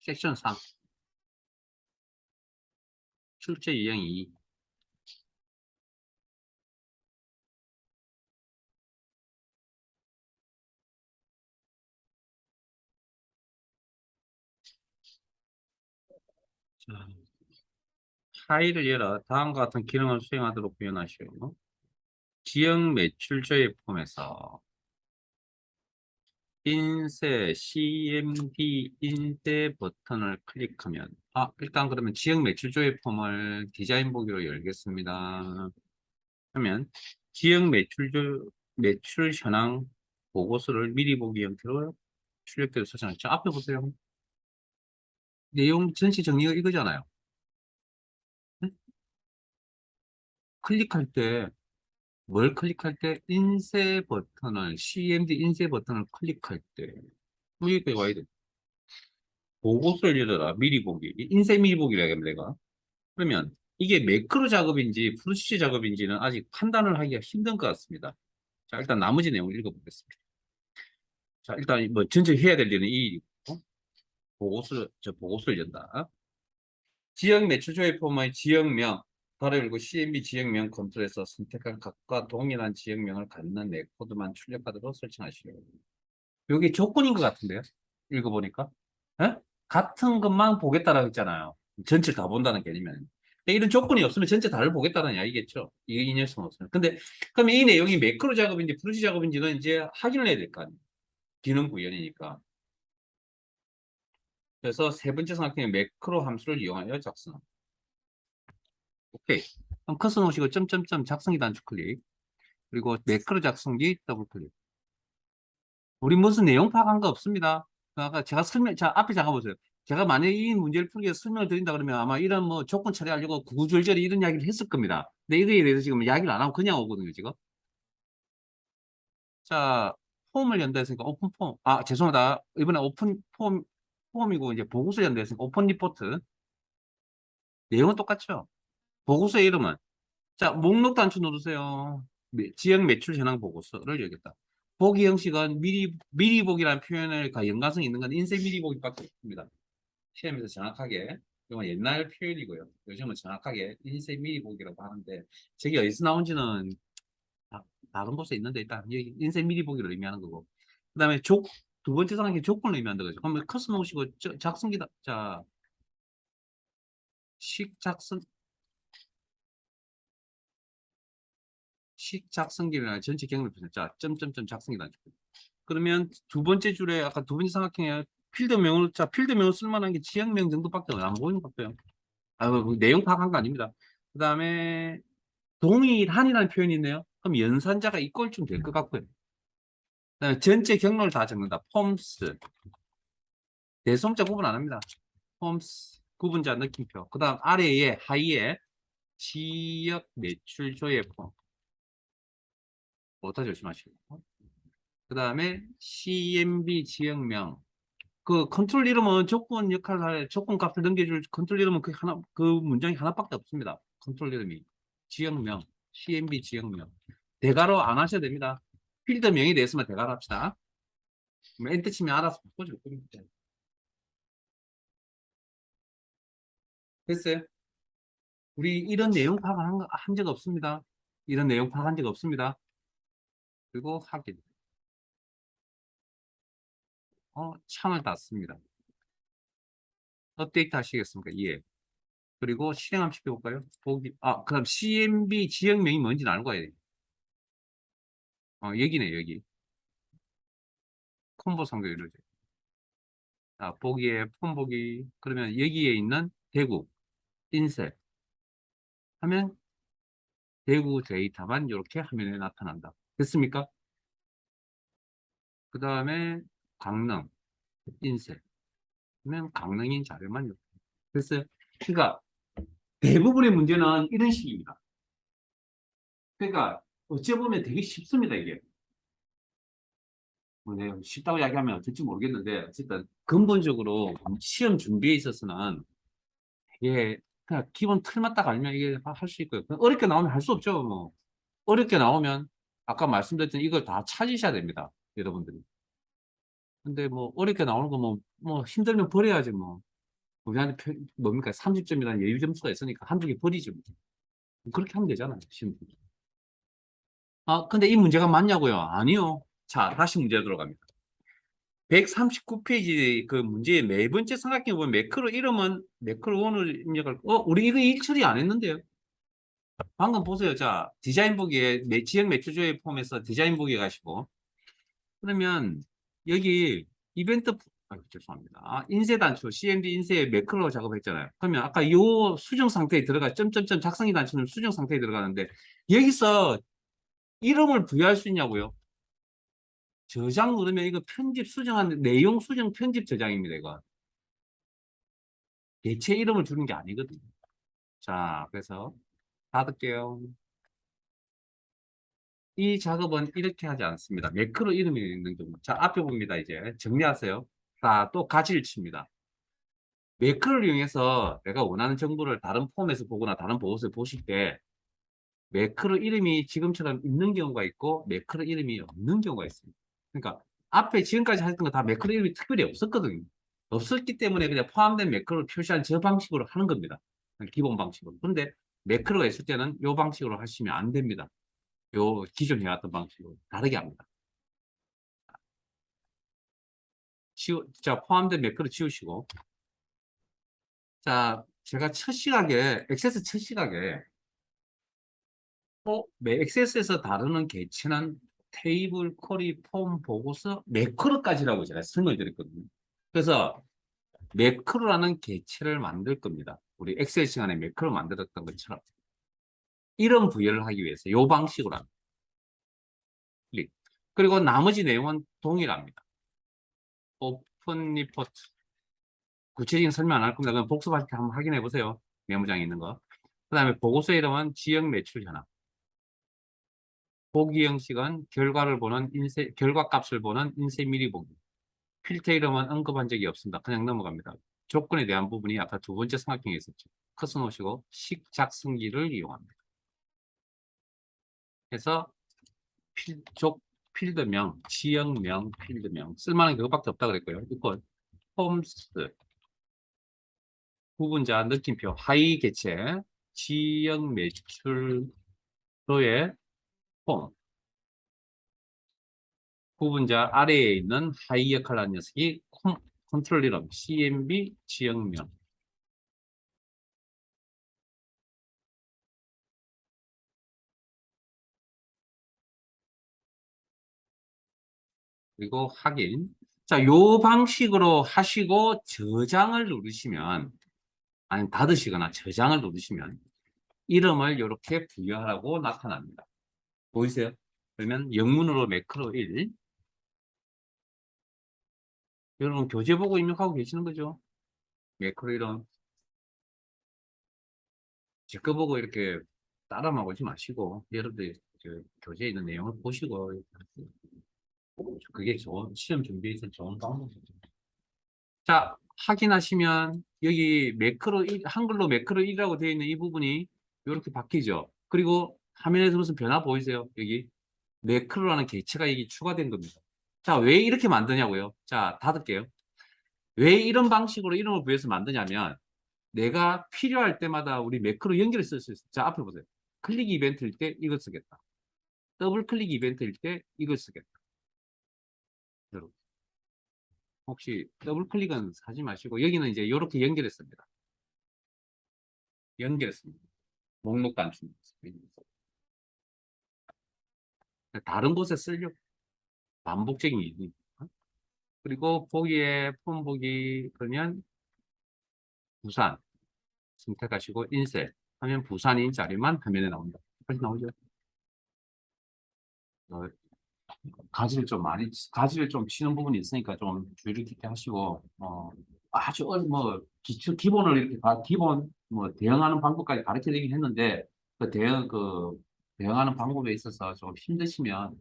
섹션 3. 출제 유형 2. 자, 파일을 열어 다음과 같은 기능을 수행하도록 구현하시오. 지역 매출 조회 폼에서 인쇄 CMD 인쇄 버튼을 클릭하면 일단 그러면 지역 매출 조회 폼을 디자인 보기로 열겠습니다. 그러면 지역 매출 현황 보고서를 미리 보기 형태로 출력대로 설정했죠. 앞에 보세요. 내용 전체 정리가 이거잖아요. 응? 클릭할 때 뭘 클릭할 때 인쇄 버튼을 CMD 인쇄 버튼을 클릭할 때 여기까지 와야 돼. 보고서를 열어라. 미리 보기. 인쇄 미리 보기라 하면 내가. 그러면 이게 매크로 작업인지 프로시저 작업인지는 아직 판단을 하기가 힘든 것 같습니다. 자, 일단 나머지 내용을 읽어보겠습니다. 자, 일단 뭐 전체 해야 될 일은 이 보고서를 연다. 지역 매출 조회 폼의 지역명, 가로 열고 CMB 지역명 컨트롤에서 선택한 각과 동일한 지역명을 갖는 네 코드만 출력하도록 설정하시오. 여기 조건인 것 같은데요? 읽어보니까. 에? 같은 것만 보겠다라고 했잖아요. 전체 다 본다는 개념이면. 근데 이런 조건이 없으면 전체 다를 보겠다는 이야기겠죠. 이 녀석은 없으면. 근데, 그럼 이 내용이 매크로 작업인지 프로시 작업인지는 이제 확인을 해야 될 거 아니에요. 기능 구현이니까. 그래서 세 번째 상황은 매크로 함수를 이용하여 작성. 오케이. 그럼 커서 놓으시고 점점점 작성기 단축 클릭. 그리고 매크로 작성기 더블 클릭. 우리 무슨 내용 파악한 거 없습니다. 아까 제가 자, 앞에 잠깐 보세요. 제가 만약에 이 문제를 풀기 위해서 설명을 드린다 그러면 아마 이런 뭐 조건 처리하려고 구구절절히 이런 이야기를 했을 겁니다. 근데 이거에 대해서 지금 이야기를 안 하고 그냥 오거든요, 지금. 자, 폼을 연다 했으니까 오픈 폼. 죄송하다. 이번에 오픈 폼이고 이제 보고서 연다 했으니까 오픈 리포트. 내용은 똑같죠? 보고서의 이름은 자, 목록 단추 누르세요. 지역 매출 현황 보고서를 여기다. 보기 형식은 미리 보기라는 표현을 연관성이 있는 건 인쇄 미리 보기밖에 없습니다. 시험에서 정확하게, 이건 옛날 표현이고요. 요즘은 정확하게 인쇄 미리 보기라고 하는데, 저게 어디서 나온지는 다른 곳에 있는데, 일단 여기 인쇄 미리 보기를 의미하는 거고. 그 다음에 두 번째 상황이 조건을 의미한다 거죠. 그러면 커서 놓으시고, 작성기다. 자, 식작성, 작성기를 전체 경험을 보세요. 자, 점점점 작성기다. 그러면 두 번째 줄에 아까 두 번째 삼각형에 필드명을 쓸만한 게 지역명 정도밖에 안 보이는 것 같아요. 뭐 내용 파악한 거 아닙니다. 그 다음에 동일한이라는 표현이 있네요. 그럼 연산자가 이꼴쯤 될 것 같고요. 그다음에 전체 경로를 다 적는다. 폼스. 대소문자 구분 안 합니다. 폼스. 구분자 느낌표. 그 다음 하이에 지역 매출 조회 폼. 뭐다 조심하시고. 그 다음에 CMB 지역명. 그 컨트롤 이름은 조건 역할을 할 조건 값을 넘겨줄 컨트롤 이름은 그 하나, 그 문장이 하나밖에 없습니다. 컨트롤 이름이. 지역명. CMB 지역명. 대괄호 안 하셔도 됩니다. 필드명이 됐으면 대괄호 합시다. 그럼 엔터 치면 알아서 바꿔줄 겁니다. 됐어요? 우리 이런 내용 파악한 적 없습니다. 이런 내용 파악한 적 없습니다. 그리고 확인. 창을 닫습니다. 업데이트 하시겠습니까? 예. 그리고 실행 한번 시켜볼까요? 그럼 CMB 지역명이 뭔지는 알고 가야 돼요. 여기네, 여기. 콤보 상도 이루어져. 자, 보기에, 폼 보기. 그러면 여기에 있는 대구, 인쇄 하면 대구 데이터만 이렇게 화면에 나타난다. 됐습니까? 그 다음에 강릉, 인쇄 하면 강릉인 자료만 이렇게. 됐어요? 그러니까 대부분의 문제는 이런 식입니다. 그러니까 어찌 보면 되게 쉽습니다, 이게. 뭐 내가 쉽다고 이야기하면 어떨지 모르겠는데 어쨌든 근본적으로 시험 준비에 있어서는 이게 그냥 기본 틀만 딱 알면 이게 할 수 있고요. 어렵게 나오면 할 수 없죠. 뭐 어렵게 나오면 아까 말씀드렸던 이걸 다 찾으셔야 됩니다. 여러분들이. 근데 뭐 어렵게 나오는 거 뭐 힘들면 버려야지 뭐. 우리한테 뭡니까? 30점이라는 예유 점수가 있으니까 한두 개 버리지 뭐. 그렇게 하면 되잖아요. 시험. 근데 이 문제가 맞냐고요? 아니요. 자, 다시 문제 들어갑니다. 139페이지 그 문제의 네 번째 삼각형에 보면 매크로 이름은 매크로 원을 입력할, 우리 이거 일 처리 안 했는데요. 방금 보세요. 자, 디자인 보기에 지역 매출조회 폼에서 디자인 보기에 가시고, 그러면 여기 이벤트, 죄송합니다. 인쇄 단추, CMD 인쇄 매크로 작업했잖아요. 그러면 아까 요 수정 상태에 점점점 작성이 단추는 수정 상태에 들어가는데, 여기서 이름을 부여할 수 있냐고요? 저장 누르면 이거 편집 수정하는 내용 수정 편집 저장입니다. 이거 개체 이름을 주는 게 아니거든요. 자, 그래서 닫을게요. 이 작업은 이렇게 하지 않습니다. 매크로 이름이 있는 경우. 자, 앞에 봅니다. 이제 정리하세요. 자, 또 가지를 칩니다. 매크로를 이용해서 내가 원하는 정보를 다른 폼에서 보거나 다른 보고서에 보실 때 매크로 이름이 지금처럼 있는 경우가 있고 매크로 이름이 없는 경우가 있습니다. 그러니까 앞에 지금까지 했던 거 다 매크로 이름이 특별히 없었거든요. 없었기 때문에 그냥 포함된 매크로를 표시한 저 방식으로 하는 겁니다. 기본 방식으로. 그런데 매크로가 있을 때는 이 방식으로 하시면 안 됩니다. 요 기존 해왔던 방식으로 다르게 합니다. 자, 포함된 매크로 지우시고. 자, 제가 첫 시각에, 액세스 첫 시각에 엑세스에서 다루는 개체는 테이블, 쿼리, 폼, 보고서, 매크로까지라고 제가 설명을 드렸거든요. 그래서 매크로라는 개체를 만들 겁니다. 우리 엑셀 시간에 매크로 만들었던 것처럼. 이런 부여를 하기 위해서 이 방식으로 합니다. 클릭. 그리고 나머지 내용은 동일합니다. 오픈 리포트. 구체적인 설명 안 할 겁니다. 그럼 복습할 때 한번 확인해 보세요. 메모장에 있는 거. 그 다음에 보고서 이름은 지역 매출 현황. 보기 형식은 결과 값을 보는 인쇄 미리 보기. 필터 이름은 언급한 적이 없습니다. 그냥 넘어갑니다. 조건에 대한 부분이 아까 두 번째 삼각형에 있었죠. 커서 놓으시고 식 작성기를 이용합니다. 그래서 필드명, 지역명, 필드명 쓸만한 그것밖에 없다 그랬고요. 이건 폼스, 구분자, 느낌표, 하위 개체, 지역 매출로의 폼, 구분자 아래에 있는 하위 역할을 하는 녀석이 컨트롤 이름, CMB 지역명. 그리고 확인. 자, 요 방식으로 하시고 저장을 누르시면, 아니 닫으시거나 저장을 누르시면 이름을 이렇게 부여하라고 나타납니다. 보이세요? 그러면 영문으로 매크로 1. 여러분 교재 보고 입력하고 계시는 거죠? 매크로 이름. 제 거 보고 이렇게 따라만 오지 마시고 여러분들 교재에 있는 내용을 보시고 그게 좋은, 시험 준비에서 좋은 방법이죠. 자, 확인하시면 여기 매크로 1, 한글로 매크로 1이라고 되어 있는 이 부분이 이렇게 바뀌죠. 그리고 화면에서 무슨 변화 보이세요? 여기 매크로라는 객체가 여기 추가된 겁니다. 자, 왜 이렇게 만드냐고요? 자, 닫을게요. 왜 이런 방식으로 이름을 부여서 만드냐면 내가 필요할 때마다 우리 매크로 연결을 쓸 수 있어요. 자, 앞에 보세요. 클릭 이벤트일 때 이걸 쓰겠다. 더블 클릭 이벤트일 때 이걸 쓰겠다. 여러분, 혹시 더블 클릭은 하지 마시고 여기는 이제 이렇게 연결했습니다. 연결했습니다. 목록 단추입니다. 다른 곳에 쓰려고 반복적인 일이. 그리고 보기에 폼 보기 그러면 부산 선택하시고 인쇄 하면 부산인 자리만 화면에 나온다. 여기까지 나오죠. 어, 가지를 좀 치는 부분이 있으니까 좀 주의 깊게 하시고, 아주, 기본을 이렇게, 기본, 대응하는 방법까지 가르쳐 드리긴 했는데, 대응하는 방법에 있어서 좀 힘드시면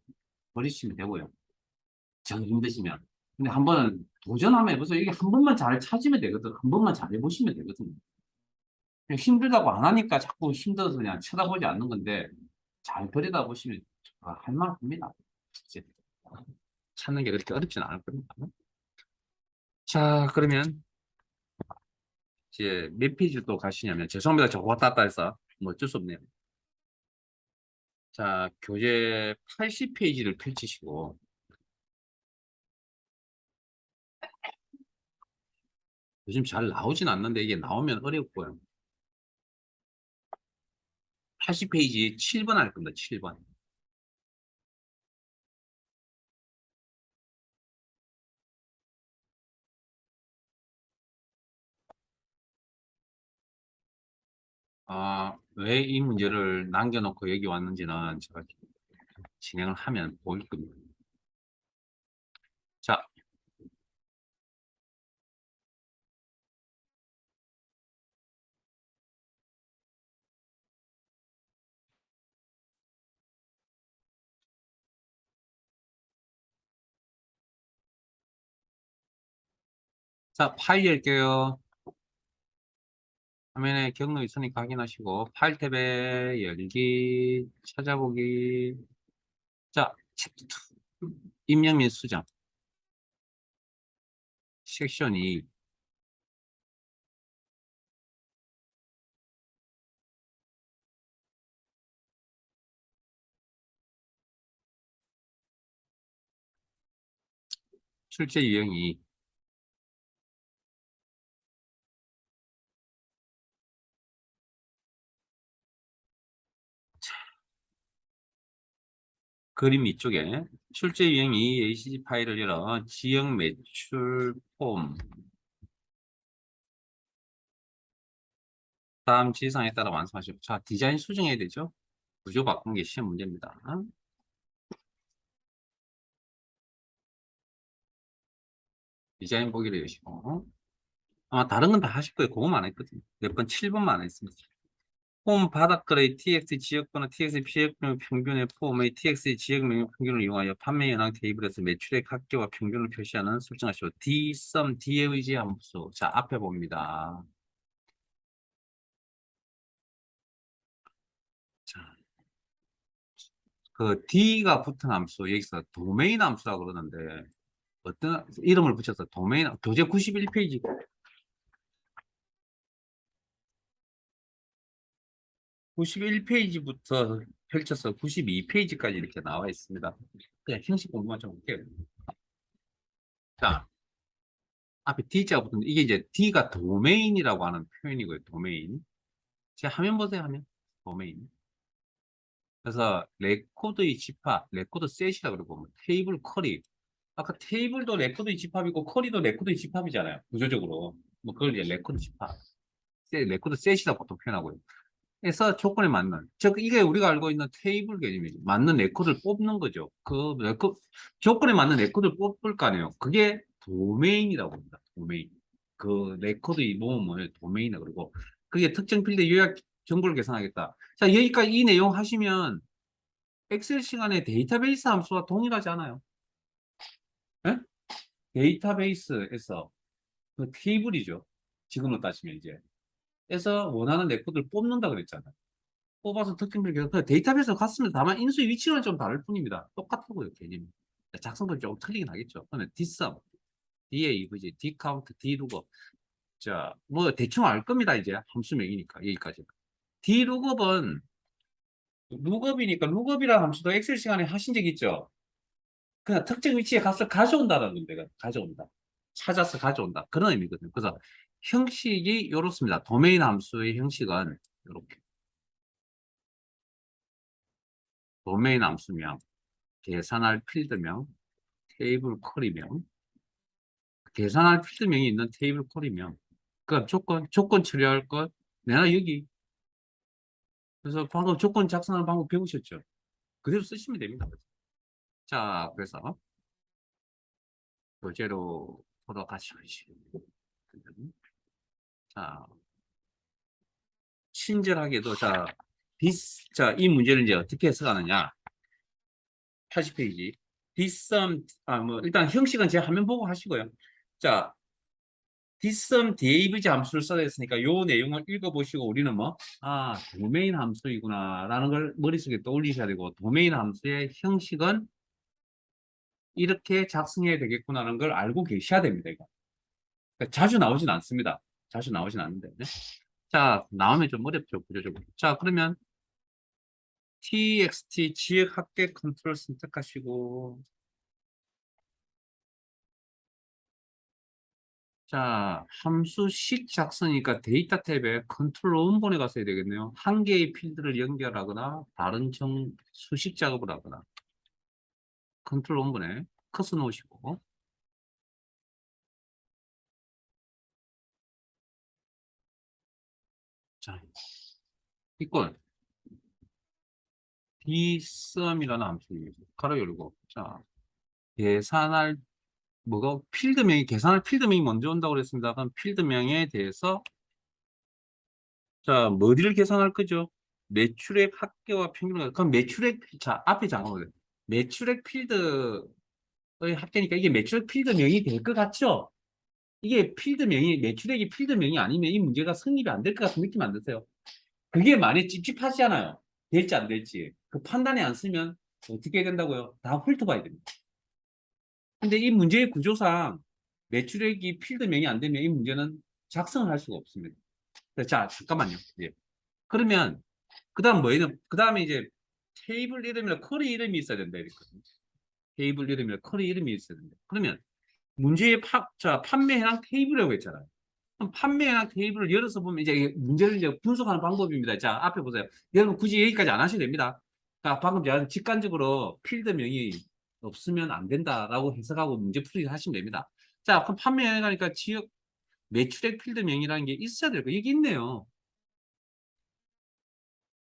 버리시면 되고요. 정 힘드시면. 근데 한번 도전하면 해보세요. 이게 한 번만 잘 찾으면 되거든. 한 번만 잘 해보시면 되거든. 그냥 힘들다고 안 하니까 자꾸 힘들어서 그냥 쳐다보지 않는 건데, 잘 들여다보시면 할만합니다. 이제 찾는 게 그렇게 어렵진 않을 겁니다. 자, 그러면 이제 몇 페이지 또 가시냐면, 죄송합니다. 저 왔다 갔다 해서 뭐 어쩔 수 없네요. 자, 교재 80페이지를 펼치시고, 요즘 잘 나오진 않는데 이게 나오면 어렵고요. 80페이지 7번 할 겁니다. 7번. 왜 이 문제를 남겨놓고 여기 왔는지는 제가 진행을 하면 보일 겁니다. 자, 자, 파일 열게요. 화면에 경로 있으니까 확인하시고, 파일 탭에 열기, 찾아보기. 자, 챕터 2. 입력 및 수정. 섹션 2. 출제 유형 2. 그림 이쪽에 출제 유형 2 ACG 파일을 열어 지역 매출 폼. 다음 지시사항에 따라 완성하시고. 자, 디자인 수정해야 되죠? 구조 바꾸는 게 시험 문제입니다. 디자인 보기를 여시고. 아마 다른 건 다 하실 거예요. 그거만 안 했거든요. 몇 번, 7번만 안 했습니다. 폼 바닥글의 TX 지역번호 TX 지역명령 평균의 폼의 TX 지역명령 평균을 이용하여 판매 현황 테이블에서 매출액 합계와 평균을 표시하는 설정하시오. Dsum D에 의지한 함수. 자, 앞에 봅니다. 자, 그 D가 붙은 함수 여기서 도메인 함수라고 그러는데 어떤 이름을 붙여서 도메인 교재 91페이지 91페이지부터 펼쳐서 92페이지까지 이렇게 나와 있습니다. 그냥 형식 공부만 좀 할게요. 자, 앞에 D자가 붙는데 이게 이제 D가 도메인이라고 하는 표현이고요. 도메인. 제 화면 보세요. 화면. 도메인. 그래서 레코드의 집합, 레코드 셋이라고 그러고 뭐 테이블 커리. 아까 테이블도 레코드의 집합이고 커리도 레코드의 집합이잖아요. 구조적으로. 뭐 그걸 이제 레코드 집합. 레코드 셋이라고 보통 표현하고요. 그래서 조건에 맞는, 즉 이게 우리가 알고 있는 테이블 개념이죠. 맞는 레코드를 뽑는 거죠. 조건에 맞는 레코드를 뽑을 거 아니에요. 그게 도메인이라고 합니다. 도메인. 그 레코드의 모음을 도메인이라고 그러고 그게 특정 필드 요약 정보를 계산하겠다. 자, 여기까지 이 내용 하시면 엑셀 시간에 데이터베이스 함수와 동일하지 않아요. 예? 데이터베이스에서 그 테이블이죠. 지금으로 따지면 이제. 에서 원하는 레코드를 뽑는다 그랬잖아요. 뽑아서 특징을 계속 그 데이터베이스로 갔으면 다만 인수의 위치는 좀 다를 뿐입니다. 똑같고요, 개념이. 작성도 조금 틀리긴 하겠죠. 그러면 dsum, davg, dcount, dlookup. 자, 뭐 대충 알 겁니다. 이제 함수명이니까 여기까지. dlookup은 룩업이니까 룩업이라는 함수도 엑셀 시간에 하신 적 있죠? 그냥 특정 위치에 가서 가져온다는 건데, 가져온다. 찾아서 가져온다. 그런 의미거든요. 그래서 형식이 이렇습니다. 도메인 함수의 형식은 이렇게. 도메인 함수명, 계산할 필드명, 테이블 컬이명, 계산할 필드명이 있는 테이블 컬이명. 그러니까 조건 처리할 것, 내가 여기. 그래서 방금 조건 작성하는 방법 배우셨죠? 그대로 쓰시면 됩니다. 자, 그래서 교재로 돌아가시면 자, 친절하게도 자, 이 문제를 이제 어떻게 해석하느냐? 80페이지. 뒷섬, 뭐, 일단 형식은 제 화면 보고 하시고요. 자, 뒷섬 davg 함수를 써야 했으니까 요 내용을 읽어보시고 우리는 뭐, 도메인 함수이구나, 라는 걸 머릿속에 떠올리셔야 되고, 도메인 함수의 형식은 이렇게 작성해야 되겠구나라는 걸 알고 계셔야 됩니다, 이거. 그러니까 자주 나오진 않습니다. 자주 나오진 않는데. 네? 자, 나오면 좀 어렵죠, 구조적으로. 자, 그러면 txt 지역 합계 컨트롤 선택하시고, 자, 함수식 작성이니까 데이터 탭에 컨트롤 원본에 가서 해야 되겠네요. 한 개의 필드를 연결하거나 다른 수식 작업을 하거나 컨트롤 원본에 커서 놓으시고, 자, 이건 dsum이라는 함수입니다. 가로 열고, 자, 계산할 계산할 필드명이 먼저 온다고 그랬습니다. 그럼 필드명에 대해서 자, 뭐를 계산할 거죠? 매출액 합계와 평균. 그럼 매출액, 자, 앞에 장어를. 매출액 필드의 합계니까 이게 매출액 필드명이 될 것 같죠? 이게 필드명이, 매출액이 필드명이 아니면 이 문제가 성립이 안 될 것 같은 느낌 안 드세요? 그게 많이 찝찝하시잖아요. 될지 안 될지. 그 판단에 안 쓰면 어떻게 해야 된다고요? 다 훑어봐야 됩니다. 근데 이 문제의 구조상 매출액이 필드명이 안 되면 이 문제는 작성을 할 수가 없습니다. 자, 잠깐만요. 예. 그러면 그다음 뭐예요? 그다음에 이제 테이블 이름이나 쿼리 이름이 있어야 된다 이랬거든요. 테이블 이름이나 쿼리 이름이 있어야 된다. 그러면 문제의 판매 해당 테이블이라고 했잖아요. 그럼 판매 해당 테이블을 열어서 보면 이제 문제를 이제 분석하는 방법입니다. 자, 앞에 보세요. 여러분 굳이 여기까지 안 하셔도 됩니다. 그러니까 방금 제가 직관적으로 필드명이 없으면 안 된다라고 해석하고 문제 풀이 하시면 됩니다. 자, 그럼 판매 해당이니까 지역 매출액 필드명이라는 게 있어야 될 거. 여기 있네요.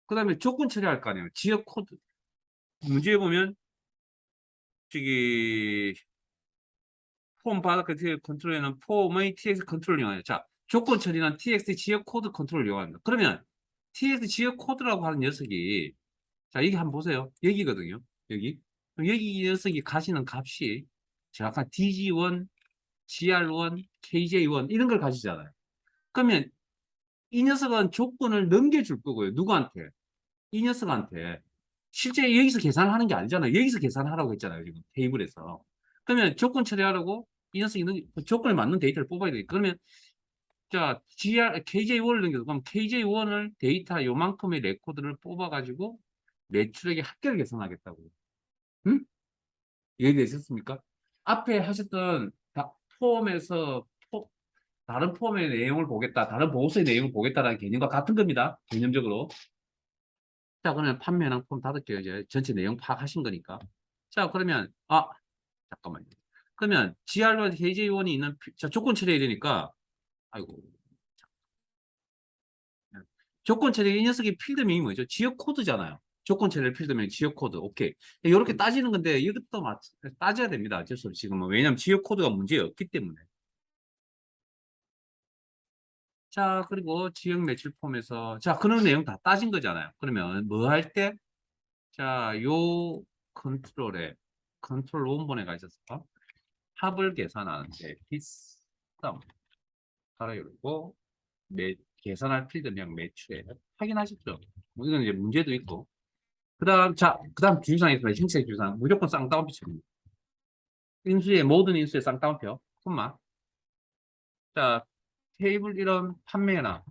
그 다음에 조건 처리할 거 아니에요. 지역 코드. 문제에 보면 저기 폼 바닥 컨트롤에는 폼의 tx 컨트롤을 이용하요. 자, 조건 처리는 tx 지역 코드 컨트롤을 이용합니다. 그러면 tx 지역 코드라고 하는 녀석이 자, 여기 한번 보세요. 여기거든요. 여기. 그럼 여기 이 녀석이 가지는 값이 정확한 dg1, gr1, kj1 이런 걸 가지잖아요. 그러면 이 녀석은 조건을 넘겨줄 거고요. 누구한테? 이 녀석한테. 실제 여기서 계산하는 게 아니잖아요. 여기서 계산하라고 했잖아요. 지금 테이블에서. 그러면 조건 처리하라고 이 녀석이 조건에 맞는 데이터를 뽑아야 돼. 그러면 자, KJ1을 넘겨서 그럼 KJ1을 데이터 요만큼의 레코드를 뽑아가지고 매출액의 합계를 계산하겠다고. 응? 이해되셨습니까? 앞에 하셨던 폼에서 다른 폼의 내용을 보겠다, 다른 보고서의 내용을 보겠다라는 개념과 같은 겁니다. 개념적으로. 자, 그러면 판매량 폼 5개 이제 전체 내용 파악하신 거니까. 자, 그러면, 잠깐만요. 그러면 GR과 KJ1이 있는, 자, 조건 처리해야 되니까, 아이고. 조건 처리, 이 녀석의 필드명이 뭐죠? 지역 코드잖아요. 조건 처리를 필드명, 지역 코드. 오케이. 이렇게 따지는 건데, 이것도 따져야 됩니다. 어쩔 수 없이 지금은. 왜냐면 지역 코드가 문제였기 때문에. 자, 그리고 지역 매출 폼에서, 자, 그런 내용 다 따진 거잖아요. 그러면 뭐 할 때? 자, 요 컨트롤에, 컨트롤 원본에 가 있었어. 합을 계산하는데 필성 가로 열고 계산할 필드명 매출에 확인하십시오. 뭐 이건 이제 문제도 있고. 그다음 주유상에 있어요. 흰색 주유상 무조건 쌍따옴표입니다. 모든 인수의 쌍따옴표 콤마. 자, 테이블 이런 판매나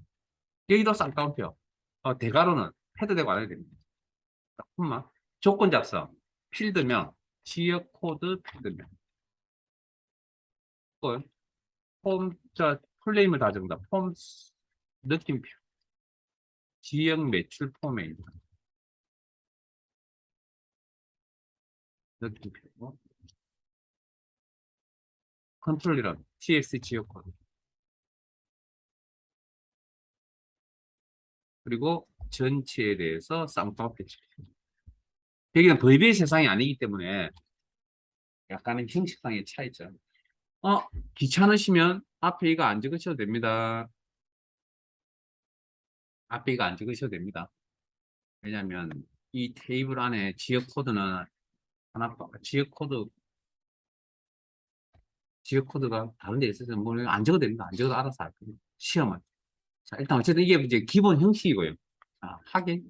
여기도 쌍따옴표. 대괄호는 해도 되고 안 해도 됩니다. 콤마. 조건 작성 필드명 지역 코드 필드명. 자, 풀네임을 다 적는다. 폼 느낌표 지역 매출 포맷입니다. 느낌표 컨트롤이란 TX 지역 코드 그리고 전체에 대해서 쌍따옴표 여기는 VBA 세상이 아니기 때문에 약간의 형식상의 차이점. 귀찮으시면 앞에 이거 안 적으셔도 됩니다. 앞에 이거 안 적으셔도 됩니다. 왜냐하면 이 테이블 안에 지역 코드는 지역 코드가 다른 데 있어서 뭐안 적어도 됩니다. 안 적어도 알아서 할 겁니다. 시험은. 자, 일단 어쨌든 이게 이제 기본 형식이고요. 자, 확인.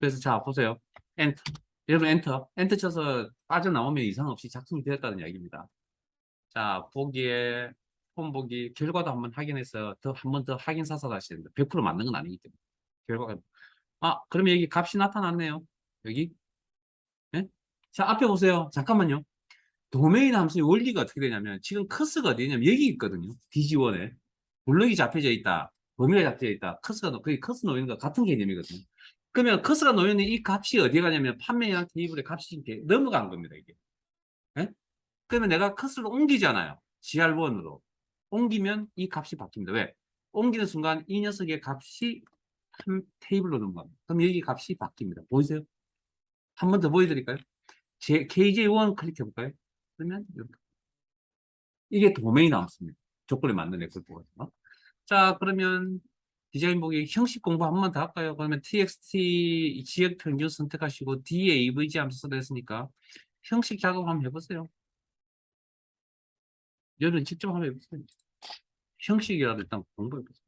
그래서 자, 보세요. 엔터. 여러분 엔터 쳐서 빠져나오면 이상 없이 작성이 되었다는 이야기입니다. 자, 폼 보기, 결과도 한번 확인해서 한 번 더 확인 사살 하셔야 됩니다. 100% 맞는 건 아니기 때문에. 결과가. 그러면 여기 값이 나타났네요. 여기. 예? 자, 앞에 보세요. 잠깐만요. 도메인 함수의 원리가 어떻게 되냐면, 지금 커스가 어디 있냐면, 여기 있거든요. DG1에. 블럭이 잡혀져 있다. 범위가 잡혀져 있다. 그게 커스 놓이는 거 같은 개념이거든요. 그러면 커스가 놓여있는 이 값이 어디에 가냐면, 판매량 테이블의 값이 이렇게 넘어간 겁니다, 이게. 예? 그러면 내가 커스를 옮기잖아요. GR1으로. 옮기면 이 값이 바뀝니다. 왜? 옮기는 순간 이 녀석의 값이 한 테이블로 넘어갑니다. 그럼 여기 값이 바뀝니다. 보이세요? 한 번 더 보여드릴까요? KJ1 클릭해볼까요? 그러면 이렇게. 이게 도메인 함수입니다. 조건에 맞는 엑셀 보거든요. 자, 그러면 디자인 보기 형식 공부 한 번 더 할까요? 그러면 txt 지역 평균 선택하시고 D에 avg 함수 써냈으니까 형식 작업 한번 해보세요. 여러분 직접 한번 해보세요. 형식이라도 일단 공부해보세요.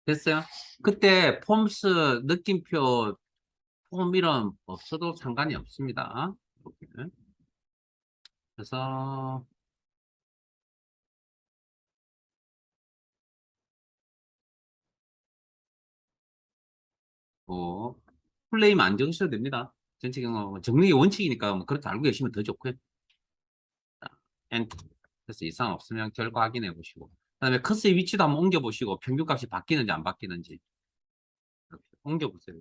됐어요? 그때 폼스 느낌표 폼 이런 없어도 상관이 없습니다. 이렇게. 그래서 뭐 플레임 안 적으셔도 됩니다. 전체 경우 정리의 원칙이니까 뭐 그렇게 알고 계시면 더 좋고요. 자, 엔터. 그래서 이상 없으면 결과 확인해 보시고 그다음에 커스의 위치도 한번 옮겨 보시고 평균값이 바뀌는지 안 바뀌는지 이렇게 옮겨 보세요.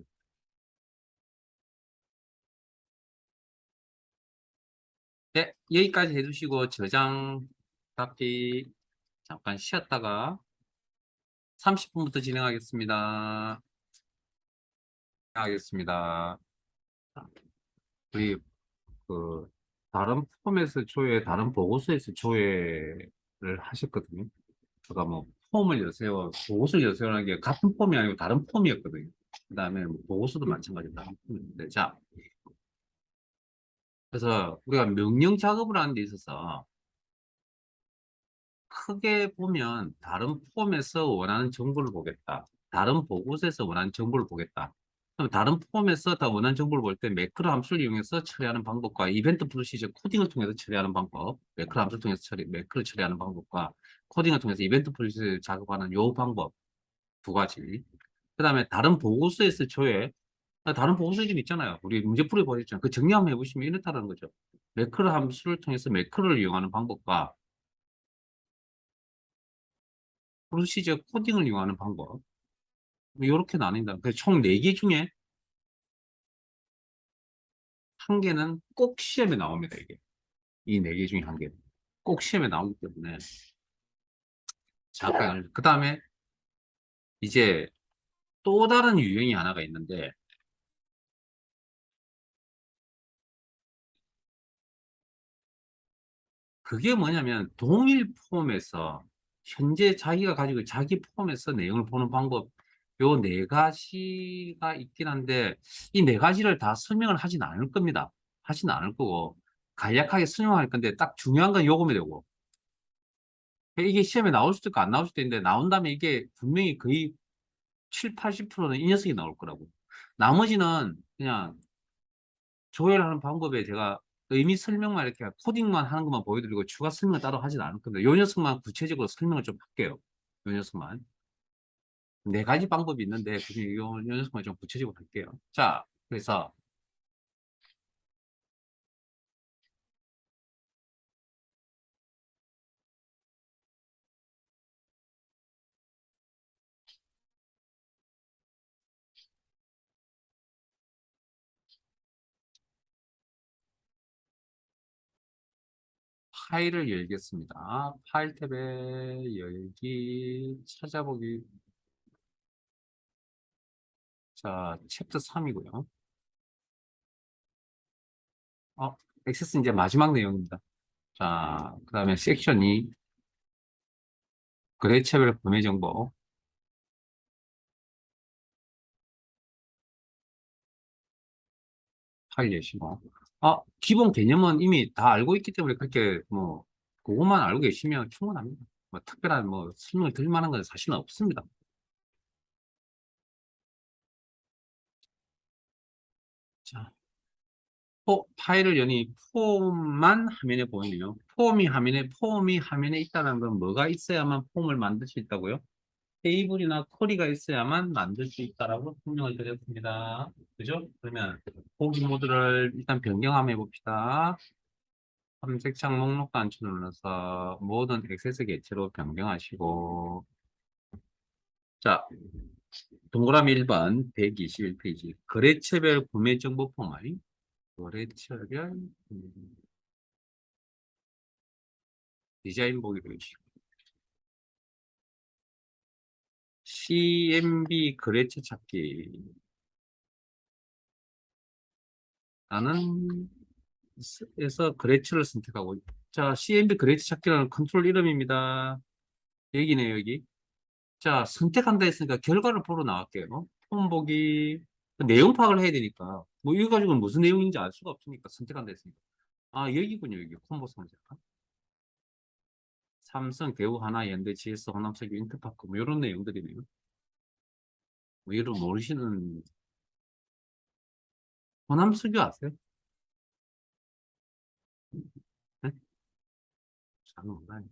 네, 여기까지 해두시고 저장 닫기 잠깐 쉬었다가 30분부터 진행하겠습니다. 알겠습니다. 우리 그 다른 포맷의 조회, 다른 보고서에서 조회를 하셨거든요. 제가 뭐 폼을 여세요, 보고서를 여세요라는 게 같은 폼이 아니고 다른 폼이었거든요. 그다음에 뭐 보고서도 마찬가지로 다른 폼인데, 자, 그래서 우리가 명령 작업을 하는 데 있어서 크게 보면 다른 폼에서 원하는 정보를 보겠다. 다른 보고서에서 원하는 정보를 보겠다. 그럼 다른 폼에서 더 원하는 정보를 볼 때 매크로 함수를 이용해서 처리하는 방법과 이벤트 프로시저 코딩을 통해서 처리하는 방법, 매크로 함수를 통해서 매크로 처리하는 방법과 코딩을 통해서 이벤트 프로시저 작업하는 요 방법 두 가지. 그 다음에 다른 보고서에서 조회, 다른 보고서 좀 있잖아요. 우리 문제 풀이 보셨잖아요. 그 정리 한번 해보시면 이렇다는 거죠. 매크로 함수를 통해서 매크로를 이용하는 방법과 프로시저 코딩을 이용하는 방법. 이렇게 나뉜다. 그래서 총 4개 중에 한 개는 꼭 시험에 나옵니다, 이게. 이 4개 중에 한 개는. 꼭 시험에 나오기 때문에. 잠깐, 그 다음에 이제 또 다른 유형이 하나가 있는데, 그게 뭐냐면, 동일 폼에서, 현재 자기가 가지고 자기 폼에서 내용을 보는 방법, 요 4가지가 있긴 한데, 이 4가지를 다 설명을 하진 않을 겁니다. 하진 않을 거고, 간략하게 설명할 건데, 딱 중요한 건 요거면 되고, 이게 시험에 나올 수도 있고 안 나올 수도 있는데 나온다면 이게 분명히 거의 7, 80%는 이 녀석이 나올 거라고. 나머지는 그냥 조회하는 방법에 제가 의미 설명만 이렇게 코딩만 하는 것만 보여드리고 추가 설명 따로 하진 않을 건데 요 녀석만 구체적으로 설명을 좀 할게요. 요 녀석만. 4가지 방법이 있는데 그중에 요 녀석만 좀 구체적으로 할게요. 자, 그래서 파일을 열겠습니다. 파일 탭에 열기, 찾아보기. 자, 챕터 3이고요. 액세스 이제 마지막 내용입니다. 자, 그 다음에 섹션 2, 거래처별 구매 정보, 파일 예시고. 기본 개념은 이미 다 알고 있기 때문에 그렇게 뭐, 그것만 알고 계시면 충분합니다. 뭐, 특별한 뭐, 설명을 드릴 만한 건 사실은 없습니다. 자, 파일을 여니 폼만 화면에 보이네요. 폼이 화면에 있다는 건 뭐가 있어야만 폼을 만들 수 있다고요? 테이블이나 쿼리가 있어야만 만들 수 있다라고 설명을 드렸습니다. 그죠? 그러면 보기 모드를 일단 변경 한번 해봅시다. 검색창 목록 단추 눌러서 모든 액세스 개체로 변경하시고, 자, 동그라미 1번 121페이지 거래처별 구매 정보 포말, 거래처별 디자인 보기 보시 CMB 거래처 찾기. 나는 에서 거래처를 선택하고, 자, CMB 거래처 찾기라는 컨트롤 이름입니다. 여기네, 여기. 자, 선택한다 했으니까 결과를 보러 나갈게요. 폼 보기, 내용 파악을 해야 되니까. 뭐, 이거 가지고는 무슨 내용인지 알 수가 없으니까 선택한다 했으니까. 여기군요, 여기. 콤보 상자. 삼성, 대우, 하나, 현대, GS, 호남석유, 인터파크, 뭐, 이런 내용들이네요. 뭐, 이런 모르시는, 호남석유 아세요? 네? 잘 몰라요.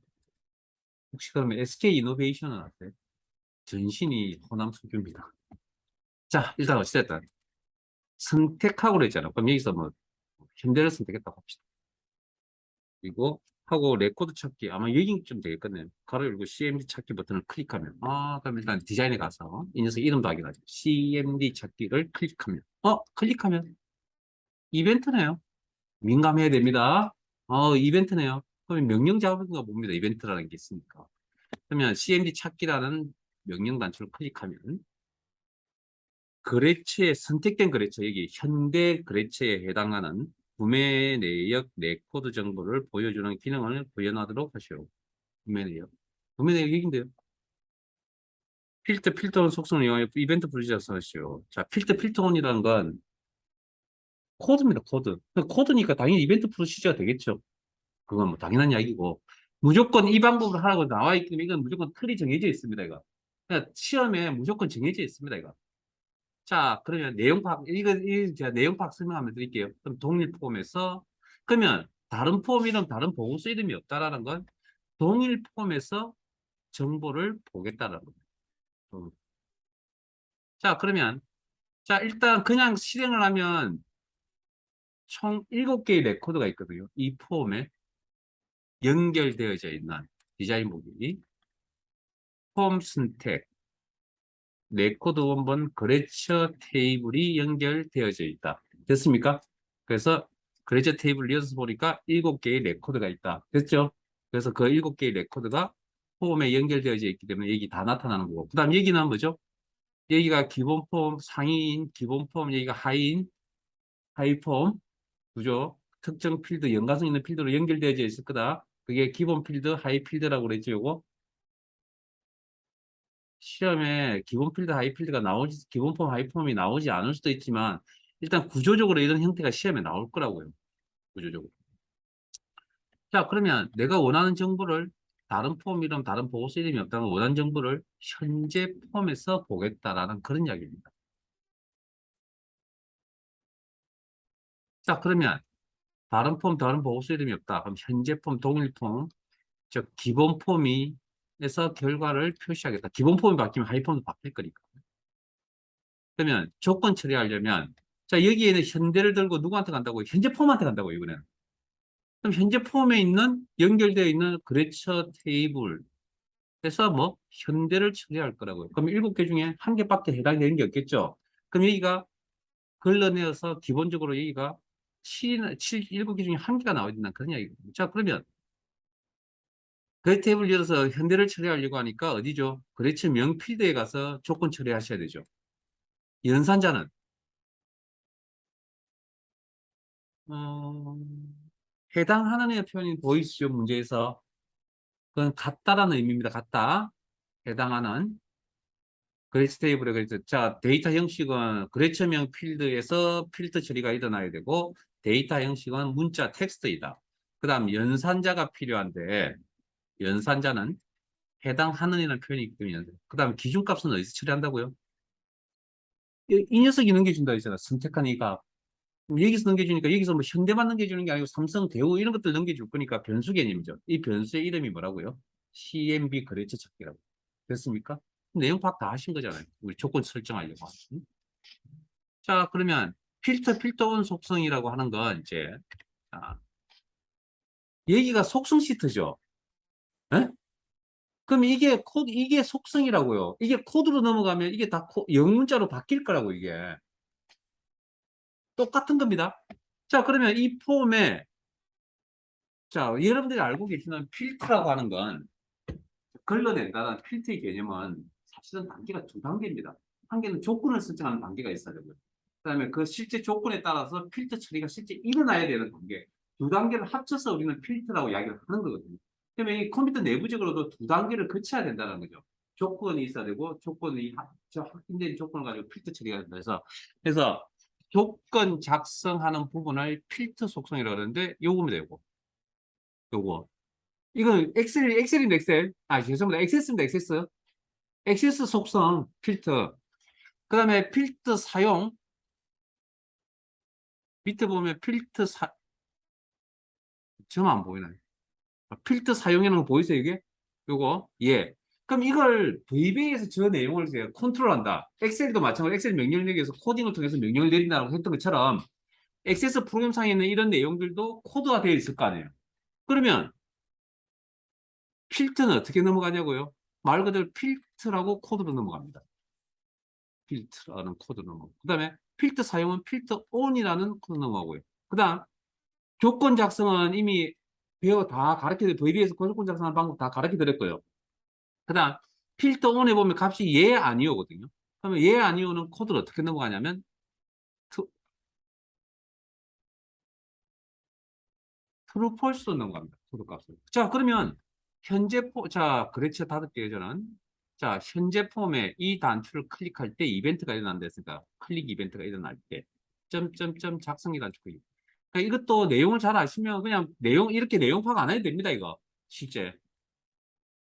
혹시 그러면 SK 이노베이션은 아세요? 전신이 호남석유입니다. 자, 일단 어찌됐든 선택하고 그랬잖아. 그럼 여기서 뭐 현대를 선택했다고 합시다. 그리고 하고 레코드 찾기 아마 여기쯤 되겠거든요. 가로 열고 CMD 찾기 버튼을 클릭하면 그럼 일단 디자인에 가서 이 녀석 이름도 확인하죠. CMD 찾기를 클릭하면 클릭하면 이벤트네요. 민감해야 됩니다. 이벤트네요. 그러면 명령 작업인가 봅니다. 이벤트라는 게 있으니까. 그러면 CMD 찾기라는 명령 단추를 클릭하면 거래처에 선택된 거래처, 여기 현대 거래처에 해당하는 구매 내역 레코드 정보를 보여주는 기능을 구현하도록 하시오. 구매 내역. 구매 내역 여기인데요. 필터원 속성을 이용해 이벤트 프로시저 하시오. 자, 필터온이라는 건 코드입니다, 코드. 코드니까 당연히 이벤트 프로시저가 되겠죠. 그건 뭐 당연한 이야기고. 무조건 이 방법을 하라고 나와 있기 때문에 이건 무조건 틀이 정해져 있습니다, 이거. 그러니까 시험에 무조건 정해져 있습니다, 이거. 자, 그러면 내용 파악, 이거 제가 내용 파악 설명하면 드릴게요. 그럼 동일 폼에서, 그러면 다른 폼 이름, 다른 보고서 이름이 없다라는 건 동일 폼에서 정보를 보겠다라는 거예요. 자, 그러면, 자, 일단 그냥 실행을 하면 총 7개의 레코드가 있거든요. 이 폼에 연결되어져 있는 디자인 보기, 폼 선택, 레코드 원본 거래처 테이블이 연결되어져 있다. 됐습니까? 그래서 거래처 테이블을 이어서 보니까 7개의 레코드가 있다. 됐죠? 그래서 그 7개의 레코드가 폼에 연결되어져 있기 때문에 여기 다 나타나는 거고. 그 다음 여기는 뭐죠? 여기가 기본 폼, 상위인, 기본 폼, 여기가 하위인, 하위 폼, 구조, 특정 필드, 연관성 있는 필드로 연결되어져 있을 거다. 그게 기본 필드, 하위 필드라고 그랬죠, 요거. 시험에 기본 필드, 하위 필드가 나오지, 기본 폼, 하위 폼이 나오지 않을 수도 있지만, 일단 구조적으로 이런 형태가 시험에 나올 거라고요. 구조적으로. 자, 그러면 내가 원하는 정보를 다른 폼 이름, 다른 보고서 이름이 없다면 원하는 정보를 현재 폼에서 보겠다라는 그런 이야기입니다. 자, 그러면 다른 폼, 다른 보고서 이름이 없다. 그럼 현재 폼, 동일 폼, 즉 기본 폼에서 결과를 표시하겠다. 기본 폼이 바뀌면 하위 폼도 바뀔 거니까. 그러면 조건 처리하려면 자, 여기에는 현재를 들고 누구한테 간다고? 현재 폼한테 간다고, 이번에는. 그럼 현재 폼에 있는 연결되어 있는 거래처 테이블에서 뭐 현재를 처리할 거라고요. 그럼 7개 중에 한 개밖에 해당되는 게 없겠죠. 그럼 여기가 걸러내어서 기본적으로 여기가 7개 중에 한 개가 나와야 된다는 그런 이야기거든요. 자, 그러면 그 테이블 열어서 현대를 처리하려고 하니까 어디죠? 거래처 명필드에 가서 조건 처리하셔야 되죠. 연산자는 어, 해당하는 의 표현이 보이시죠? 문제에서 그건 같다라는 의미입니다. 같다. 해당하는 거래처 테이블에 그래서 자, 데이터 형식은 거래처명 필드에서 필드 처리가 일어나야 되고 데이터 형식은 문자 텍스트이다. 그다음 연산자가 필요한데 연산자는 해당하는 이라는 표현이 있기 때문에 그다음 기준값은 어디서 처리한다고요? 이 녀석이 넘겨준다 했잖아. 선택한 이가. 여기서 넘겨주니까 여기서 뭐 현대만 넘겨주는 게 아니고 삼성, 대우 이런 것들 넘겨줄 거니까 변수 개념이죠. 이 변수의 이름이 뭐라고요? CMB 거래처 찾기라고. 됐습니까? 내용 파악 다 하신 거잖아요. 우리 조건 설정하려고. 자, 그러면 필터온 속성이라고 하는 건 이제 자, 여기가 속성 시트죠. 에? 그럼 이게 코드, 이게 속성이라고요. 이게 코드로 넘어가면 이게 다 영문자로 바뀔 거라고 이게. 똑같은 겁니다. 자, 그러면 이 폼에 자, 여러분들이 알고 계시는 필터라고 하는 건 걸러낸다는 필터의 개념은 사실은 단계가 두 단계입니다. 한 개는 조건을 설정하는 단계가 있어야 되고요. 그다음에 그 실제 조건에 따라서 필터 처리가 실제 일어나야 되는 단계. 두 단계를 합쳐서 우리는 필터라고 이야기를 하는 거거든요. 그러면 이 컴퓨터 내부적으로도 두 단계를 거쳐야 된다는 거죠. 조건이 있어야 되고 조건이 확인된 조건을 가지고 필터 처리가 된다 그래서 조건 작성하는 부분을 필터 속성이라고 하는데 요거면 되고 요거 이건 엑셀인데 엑셀. 아, 죄송합니다. 엑세스입니다. 엑세스. 엑세스 속성 필터. 그 다음에 필터 사용. 밑에 보면 필터 점 안 보이나요? 필터 사용이라는 거 보이세요, 이게? 요거. 예. 그럼 이걸 VBA에서 저 내용을 이제 컨트롤한다. 엑셀도 마찬가지로 엑셀 명령력에서 코딩을 통해서 명령을 내린다고 했던 것처럼 엑세스 프로그램상에 있는 이런 내용들도 코드가 되어 있을 거 아니에요. 그러면 필터는 어떻게 넘어가냐고요? 말 그대로 필터라고 코드로 넘어갑니다. 필터라는 코드 넘어가고 그 다음에 필터 사용은 필터 온이라는 코드 넘어가고요. 그 다음 조건 작성은 이미 배워 다 가르쳐 VB에서 조건 작성하는 방법 다 가르쳐 드렸고요. 그 다음 필터 온에 보면 값이 예 아니오거든요. 그러면 예, 아니오는 코드를 어떻게 넘어가냐면, true, false로 넘어갑니다. 코드 값을. 자, 그러면, 자, 그레처 5개 저는, 자, 현재 폼에 이 단추를 클릭할 때 이벤트가 일어난다 했으니까, 클릭 이벤트가 일어날 때, 점점점 작성이 단추 클릭. 그러니까 이것도 내용을 잘 아시면 그냥 이렇게 내용 파악 안 해도 됩니다, 이거. 실제.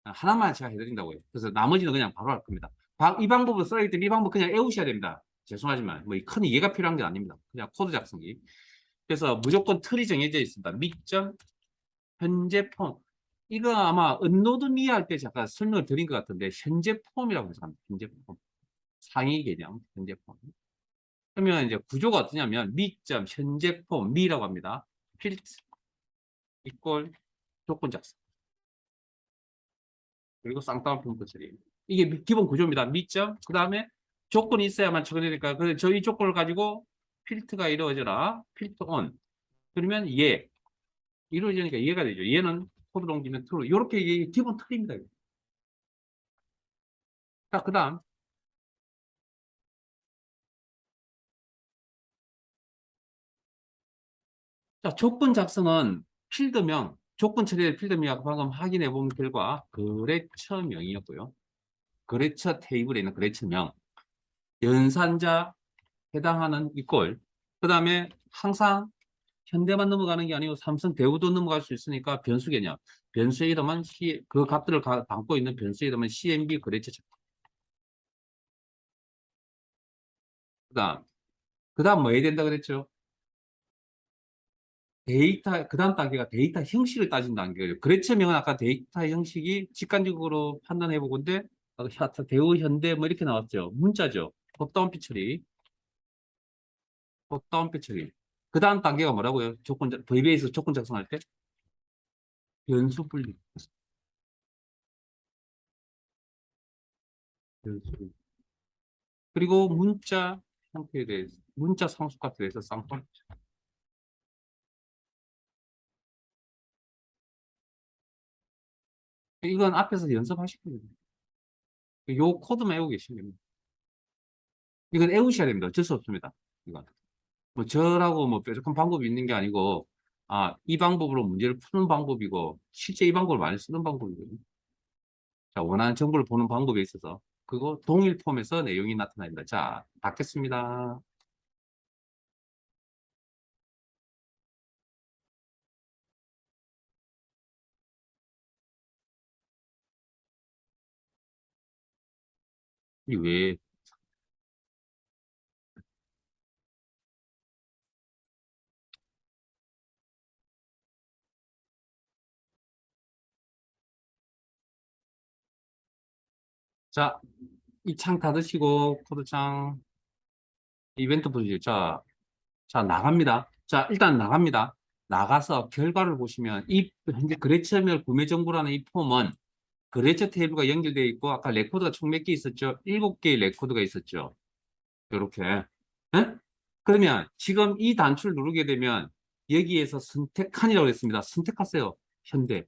하나만 제가 해드린다고요. 그래서 나머지는 그냥 바로 할 겁니다. 이 방법을 써야 되면 이 방법 그냥 외우셔야 됩니다. 죄송하지만 뭐 큰 이해가 필요한 게 아닙니다. 그냥 코드 작성이. 그래서 무조건 틀이 정해져 있습니다. 밑점 현재 폼. 이거 아마 업로드미 할 때 잠깐 설명을 드린 것 같은데 현재 폼이라고 해서 합니다. 현재 폼. 상위 개념 현재 폼. 그러면 이제 구조가 어떠냐면 미점 현재 폼 미라고 합니다. 필트 이꼴 조건 작성. 그리고 쌍따옴 펌프 처리. 이게 기본 구조입니다. 미점, 그 다음에 조건이 있어야만 처리되니까, 그래서 저희 조건을 가지고 필트가 이루어져라. 필트 온. 그러면 예. 이루어지니까 이해가 되죠. 얘는 코드로 옮기면 true. 이렇게 이게 기본 틀입니다. 자, 그 다음. 자, 조건 작성은 필드명, 조건 처리의 필드명 방금 확인해 본 결과 거래처명이었고요. 거래처 테이블에 있는 거래처명, 연산자 해당하는 이꼴. 그 다음에 항상 현대만 넘어가는 게 아니고 삼성 대우도 넘어갈 수 있으니까 변수 개념. 변수의 이름은 그 값들을 담고 있는 변수의 이름은 CMB 거래처. 그다음 그다음 뭐 해야 된다 그랬죠? 데이터 그다음 단계가 데이터 형식을 따진 단계예요. 거래처명은 아까 데이터 형식이 직관적으로 판단해 보건데 대우 현대 뭐 이렇게 나왔죠. 문자죠. 톱다운 피처리. 톱다운 피처리. 그다음 단계가 뭐라고요? VBA에서 조건 작성할 때 변수 분리. 변수. 그리고 문자 형태에 대해서, 문자 상수값에 대해서 쌍방. 이건 앞에서 연습하실 겁니다. 요 코드만 외우고 계시면 됩니다. 이건 외우셔야 됩니다. 어쩔 수 없습니다. 이건. 뭐 저라고 뭐 뾰족한 방법이 있는 게 아니고, 이 방법으로 문제를 푸는 방법이고, 실제 이 방법을 많이 쓰는 방법이거든요. 자, 원하는 정보를 보는 방법에 있어서, 그거 동일 폼에서 내용이 나타납니다. 자, 닫겠습니다. 이 왜, 자, 이 창 닫으시고, 코드창, 이벤트 보시죠. 자, 나갑니다. 자, 일단 나갑니다. 나가서 결과를 보시면 이 현재 거래처별 구매 정보라는 이 폼은 거래처 테이블과 연결되어 있고 아까 레코드가 총 몇 개 있었죠? 7개의 레코드가 있었죠. 이렇게. 예? 그러면 지금 이 단추를 누르게 되면 여기에서 선택한이라고 했습니다. 선택하세요. 현대.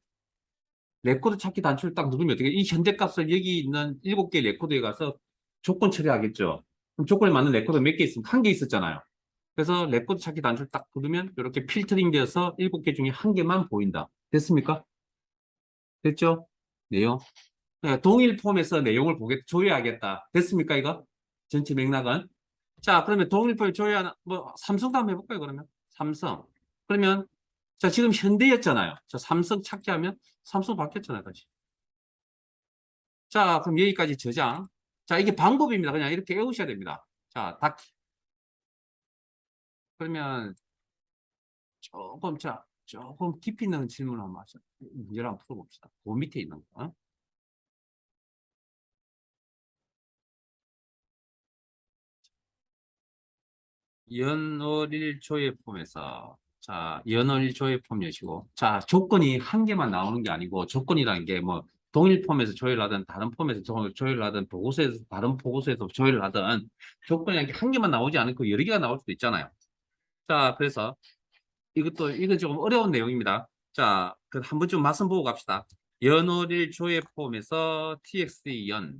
레코드 찾기 단추를 딱 누르면 어떻게 이 현대 값을 여기 있는 7개의 레코드에 가서 조건 처리하겠죠. 그럼 조건에 맞는 레코드 몇 개 있으면 한 개 있었잖아요. 그래서 레코드 찾기 단추를 딱 누르면 이렇게 필터링 되어서 7개 중에 한 개만 보인다. 됐습니까? 됐죠? 내용. 네, 동일 폼에서 내용을 조회하겠다. 됐습니까, 이거? 전체 맥락은? 자, 그러면 동일 폼에 조회하는, 뭐, 삼성도 한번 해볼까요, 그러면? 삼성. 그러면, 자, 지금 현대였잖아요. 자, 삼성 찾기 하면 삼성 바뀌었잖아요, 다시. 자, 그럼 여기까지 저장. 자, 이게 방법입니다. 그냥 이렇게 외우셔야 됩니다. 자, 그러면 조금 깊이 있는 질문을 한번 하죠. 문제를 한번 풀어봅시다. 그 밑에 있는 거. 연월일 조회폼에서, 자, 연월일 조회폼 여시고, 자, 조건이 한 개만 나오는 게 아니고, 조건이라는 게 뭐, 동일 폼에서 조회를 하든, 다른 폼에서 조회를 하든, 다른 보고서에서 조회를 하든, 조건이라는 게 한 개만 나오지 않고 여러 개가 나올 수도 있잖아요. 자, 그래서 이건 조금 어려운 내용입니다. 자, 한 번쯤 말씀 보고 갑시다. 연월일 조회폼에서 TXT 연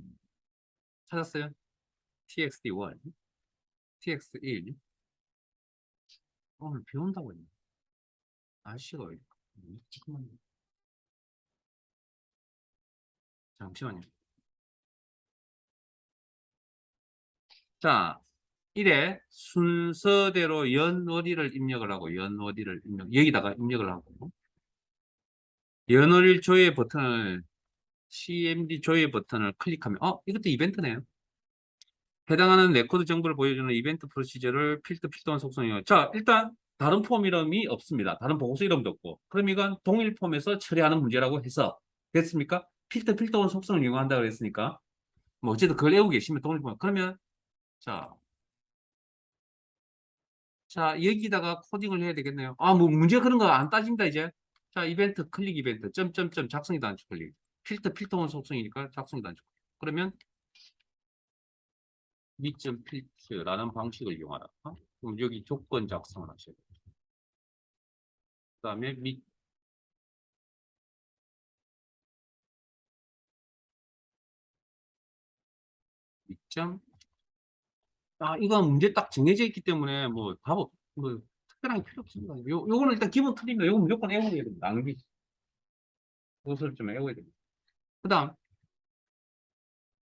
찾았어요? txt1, txt1. 오늘 비 온다고 했네. 날씨가 왜 이렇게. 잠깐만요. 잠시만요. 자, 이래 순서대로 연월일을 입력을 하고 연월일을 여기다가 입력을 하고 연월일 조회 버튼을 CMD 조회 버튼을 클릭하면 이것도 이벤트네요. 해당하는 레코드 정보를 보여주는 이벤트 프로시저를 필드원 속성이요. 자, 일단 다른 폼 이름이 없습니다. 다른 보고서 이름도 없고. 그럼 이건 동일 폼에서 처리하는 문제라고 해서 됐습니까? 필드원 속성을 이용한다고 했으니까 뭐 어쨌든 그걸 외우고 계시면 동일 폼. 그러면 자, 자, 여기다가 코딩을 해야 되겠네요. 뭐 문제 그런 거 안 따집니다, 이제. 자, 이벤트, 클릭 이벤트, 점점점, 작성이 단축 클릭. 필드원 속성이니까 작성이 단축. 그러면 미점 필드라는 방식을 이용하라. 그럼 여기 조건 작성을 하셔야 돼요. 그 다음에 미점. 이건 문제 딱 정해져 있기 때문에 뭐 뭐 특별한 게 필요 없습니다. 요거는 일단 기본 틀립니다. 요거 무조건 외워야 됩니다. 낭비. 그것을 좀 외워야 됩니다. 그 다음,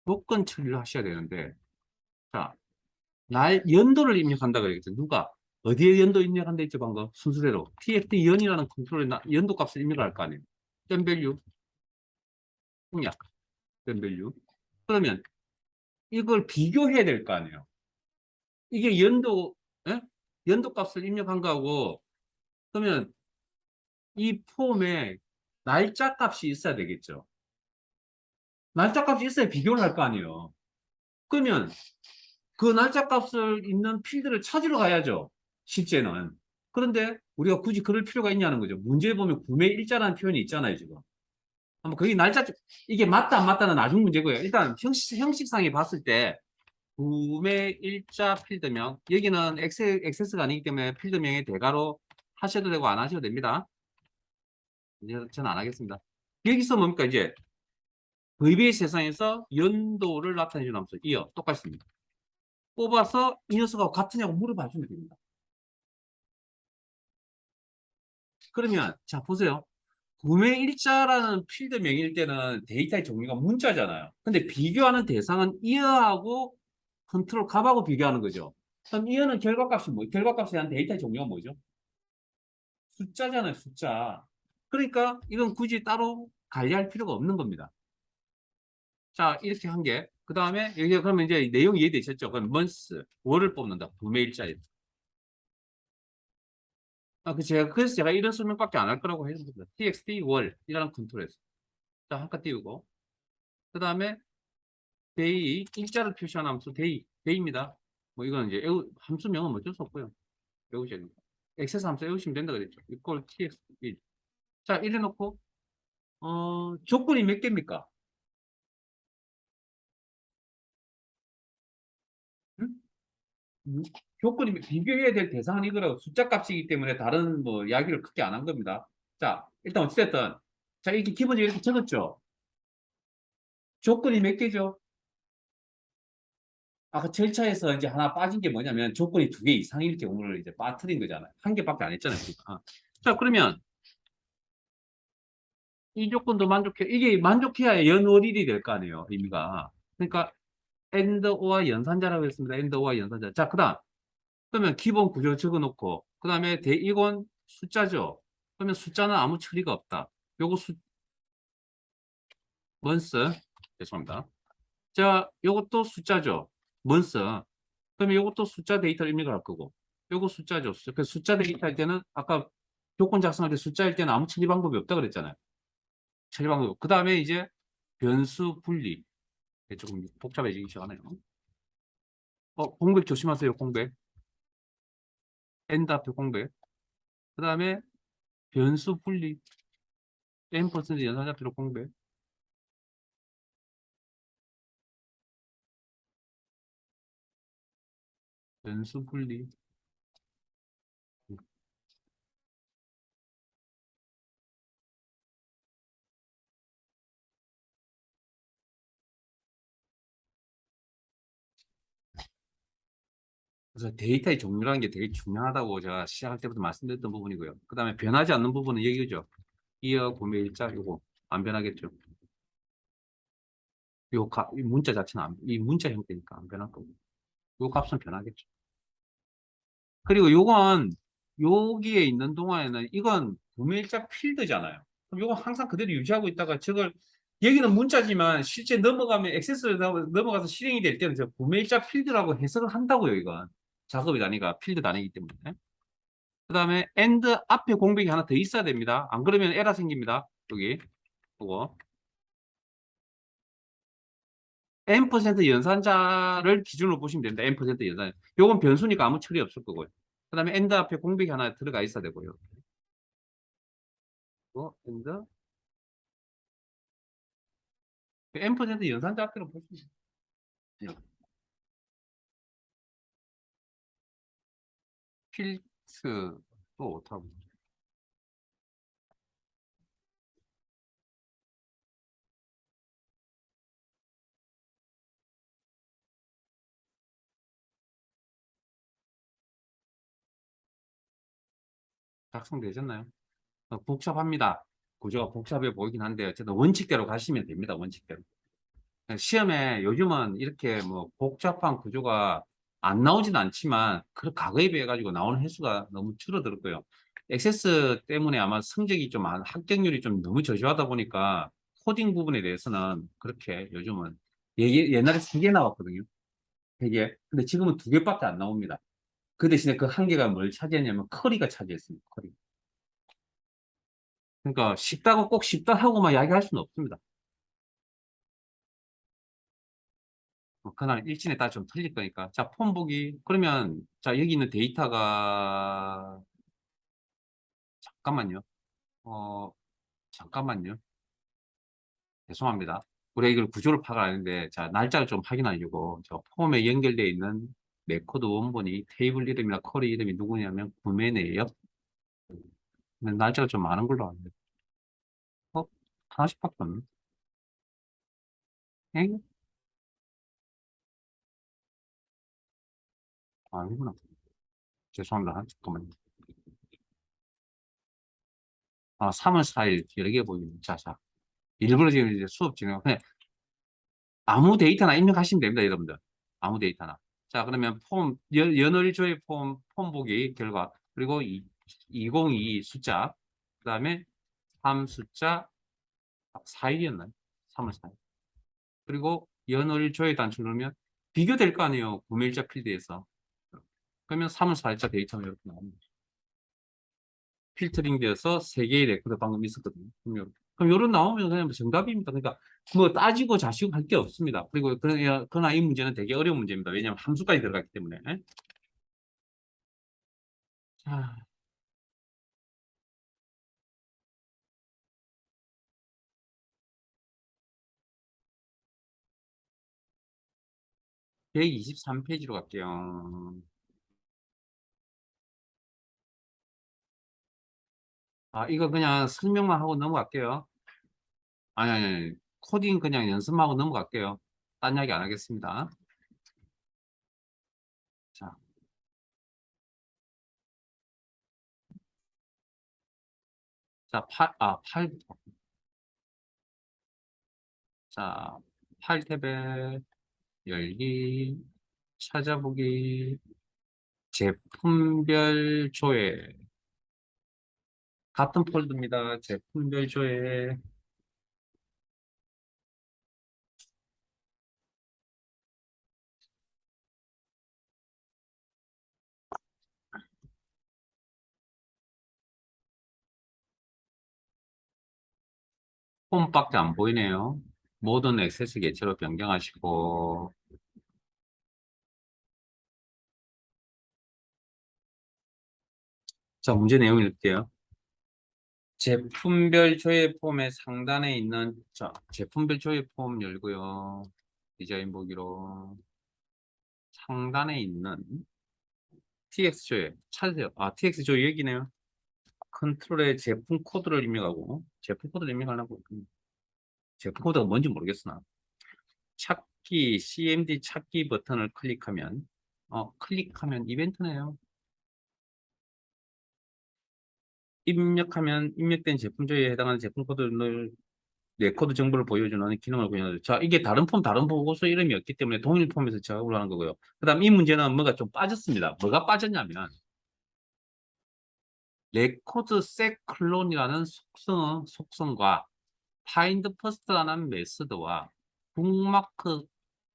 조건 처리를 하셔야 되는데, 자, 연도를 입력한다 그러겠죠. 누가? 어디에 연도 입력한다 했죠, 방금? 순서대로. tft 연이라는 컨트롤에 연도 값을 입력할 거 아니에요. temvalue, 공약, temvalue. 그러면 이걸 비교해야 될 거 아니에요. 이게 예? 연도 값을 입력한 거하고, 그러면 이 폼에 날짜 값이 있어야 되겠죠. 날짜 값이 있어야 비교를 할 거 아니에요. 그러면 그 날짜 값을 있는 필드를 찾으러 가야죠. 실제는. 그런데 우리가 굳이 그럴 필요가 있냐는 거죠. 문제에 보면 구매 일자라는 표현이 있잖아요, 지금. 한번 거기 날짜, 이게 맞다 안 맞다는 나중 문제고요. 일단 형식상에 봤을 때 구매 일자 필드명, 여기는 액세스가 아니기 때문에 필드명의 대가로 하셔도 되고 안 하셔도 됩니다. 이제 저는 안 하겠습니다. 여기서 뭡니까? 이제 VBA 세상에서 연도를 나타내주는 함수 이어 똑같습니다. 뽑아서 이 녀석하고 같으냐고 물어봐 주면 됩니다. 그러면 자 보세요. 구매 일자라는 필드 명일 때는 데이터의 종류가 문자잖아요. 근데 비교하는 대상은 이어하고 컨트롤 값하고 비교하는 거죠. 그럼 이어는 결과값이 결과값에 대한 데이터의 종류가 뭐죠? 숫자잖아요, 숫자. 그러니까 이건 굳이 따로 관리할 필요가 없는 겁니다. 자, 이렇게 한 개. 그 다음에 여기 그러면 이제 내용 이해되셨죠? 그럼 month, 월을 뽑는다. 구매 일자에. 그래서 제가 이런 설명밖에 안 할 거라고 했습니다. txt 월이라는 컨트롤에서. 자, 한 칸 띄우고. 그 다음에 day, 일자를 표시하는 함수 day입니다. 뭐 이건 이제 함수명은 뭐 어쩔 수 없고요. 외우셔야 됩니다. 액세스 함수 외우시면 된다 그랬죠. equal txt1. 자, 이래 놓고, 조건이 몇 개입니까? 응? 음, 조건이 비교해야 될 대상은 이거라고 숫자 값이기 때문에 다른 뭐 이야기를 크게 안 한 겁니다. 자, 일단 어찌됐든. 자, 이렇게 기본적으로 이렇게 적었죠. 조건이 몇 개죠? 아까 절차에서 이제 하나 빠진 게 뭐냐면 조건이 두 개 이상일 경우를 이제 빠뜨린 거잖아요. 한 개밖에 안 했잖아요. 자, 그러면 이 조건도 이게 만족해야 연월일이 될 거 아니에요. 의미가. 그러니까 and or 연산자라고 했습니다. and or 연산자. 자, 그러면 기본 구조 적어놓고 그 다음에 이건 숫자죠. 그러면 숫자는 아무 처리가 없다. 요거 months 죄송합니다. 자, 요것도 숫자죠. months. 그러면 요것도 숫자 데이터를 입력을 할 거고 요거 숫자죠. 그 숫자 데이터 할 때는 아까 조건 작성할 때 숫자일 때는 아무 처리 방법이 없다 그랬잖아요. 처리 방법. 그 다음에 이제 변수 분리. 조금 복잡해지기 시작하네요. 공백 조심하세요. 공백. 엔드 앞에 공백. 그 다음에 변수 분리. n% 연산자표로 공백. 변수 분리. 그래서 데이터의 종류라는 게 되게 중요하다고 제가 시작할 때부터 말씀드렸던 부분이고요. 그 다음에 변하지 않는 부분은 여기죠. 이어 구매일자 요거 안 변하겠죠. 이 문자 자체는 이 문자 형태니까 안 변할 거고. 요 값은 변하겠죠. 그리고 요건 여기에 있는 동안에는 이건 구매일자 필드잖아요. 그럼 요거 항상 그대로 유지하고 있다가 저걸 여기는 문자지만 실제 넘어가면 액세스로 넘어가서 실행이 될 때는 저 구매일자 필드라고 해석을 한다고요. 이건 작업이 단위가 필드 단위이기 때문에. 그 다음에 and 앞에 공백이 하나 더 있어야 됩니다. 안 그러면 에러 생깁니다. 여기 보고 n% 연산자를 기준으로 보시면 됩니다. n% 연산. 요건 변수니까 아무 처리 없을 거고요. 그 다음에 and 앞에 공백이 하나 들어가 있어야 되고요. and n% 연산자 앞에로 보시면 돼요. 필트 또 어떡하고 작성되셨나요? 복잡합니다. 구조가 복잡해 보이긴 한데 어쨌든 원칙대로 가시면 됩니다. 원칙대로. 시험에 요즘은 이렇게 뭐 복잡한 구조가 안 나오진 않지만 그 과거에 비해 가지고 나오는 횟수가 너무 줄어들었고요. 액세스 때문에 아마 성적이 좀 합격률이 좀 너무 저조하다 보니까 코딩 부분에 대해서는 그렇게 요즘은 옛날에 3개 나왔거든요. 3개. 근데 지금은 2개밖에 안 나옵니다. 그 대신에 그 한 개가 뭘 차지했냐면 커리가 차지했습니다. 커리. 그러니까 쉽다고 꼭 쉽다 하고만 이야기할 수는 없습니다. 그날 일진에 따라 좀 틀릴 거니까. 자, 폼 보기. 그러면, 자, 여기 있는 데이터가, 잠깐만요. 어, 잠깐만요. 죄송합니다. 우리가 이걸 구조를 파악을 하는데, 자, 날짜를 좀 확인하려고, 저 폼에 연결되어 있는 레코드 원본이 테이블 이름이나 쿼리 이름이 누구냐면 구매네요. 근데 날짜가 좀 많은 걸로 아는데. 하나씩밖에 없네. 엥? 아니구나. 죄송합니다. 잠깐만요. 3월 4일 여러 개 보이네. 자, 자. 일부러 지금 이제 수업 진행, 그냥 아무 데이터나 입력하시면 됩니다, 여러분들. 아무 데이터나. 자, 그러면 연월조의 폼 보기 결과, 그리고 2022 숫자, 그 다음에 3 숫자 4일이었나요? 3월 4일. 그리고 연월조의 단추 누르면 비교될 거 아니에요, 구매일자 필드에서. 그러면 3월 4일자 데이터가 이렇게 나옵니다. 필터링 되어서 3개의 레코드 방금 있었거든요. 그럼 요런 나오면 그냥 정답입니다. 그러니까 뭐 따지고 자시고 할 게 없습니다. 그리고 그러나 이 문제는 되게 어려운 문제입니다. 왜냐하면 함수까지 들어갔기 때문에. 자, 123페이지로 갈게요. 이거 그냥 설명만 하고 넘어갈게요. 아니. 코딩 그냥 연습하고 넘어갈게요. 딴 이야기 안 하겠습니다. 자, 자, 8부터. 자, 8탭에 열기, 찾아보기, 제품별 조회. 같은 폴드입니다. 제품별 조회. 폼밖에 안 보이네요. 모든 액세스 개체로 변경하시고. 자, 문제 내용 읽을게요. 제품별 조회 폼의 상단에 있는, 자, 제품별 조회 폼 열고요. 디자인 보기로. 상단에 있는 TX 조회 찾으세요. TX 조회 여기네요. 컨트롤에 제품 코드를 입력하고, 제품 코드를 입력하려고. 제품 코드가 뭔지 모르겠으나. 찾기, CMD 찾기 버튼을 클릭하면 클릭하면 이벤트네요. 입력하면 입력된 제품 조회에 해당하는 제품 코드를 레코드 정보를 보여주는 기능을 보여줘요. 자, 이게 다른 폼, 다른 보고서 이름이 없기 때문에 동일 폼에서 작업을 하는 거고요. 그 다음 이 문제는 뭐가 좀 빠졌습니다. 뭐가 빠졌냐면 레코드 셋 클론이라는 속성과 파인드 퍼스트라는 메서드와 북마크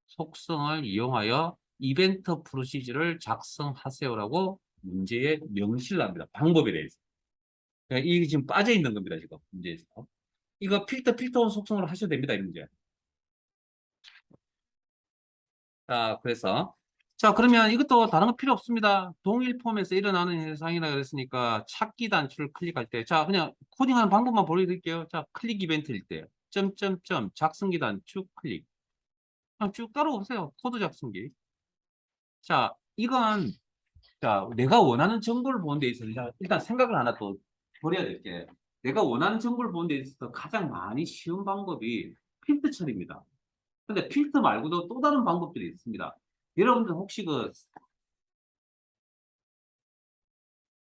속성을 이용하여 이벤트 프로시저를 작성하세요라고 문제에 명시를 합니다. 방법에 대해서. 그러니까 이게 지금 빠져 있는 겁니다. 지금 문제에서. 이거 필터 속성으로 하셔도 됩니다. 이 문제. 자, 그래서 자, 그러면 이것도 다른 거 필요 없습니다. 동일 폼에서 일어나는 현상이라 그랬으니까 찾기 단추를 클릭할 때, 자, 그냥 코딩하는 방법만 보여드릴게요. 자, 클릭 이벤트일 때, 점점점, 작성기 단추 클릭. 그냥 쭉 따라오세요. 코드 작성기. 자, 이건, 자, 내가 원하는 정보를 보는 데 있어서, 일단 생각을 하나 또 버려야 될 게, 내가 원하는 정보를 보는 데 있어서 가장 많이 쉬운 방법이 필터 처리입니다. 근데 필터 말고도 또 다른 방법들이 있습니다. 여러분들 혹시 그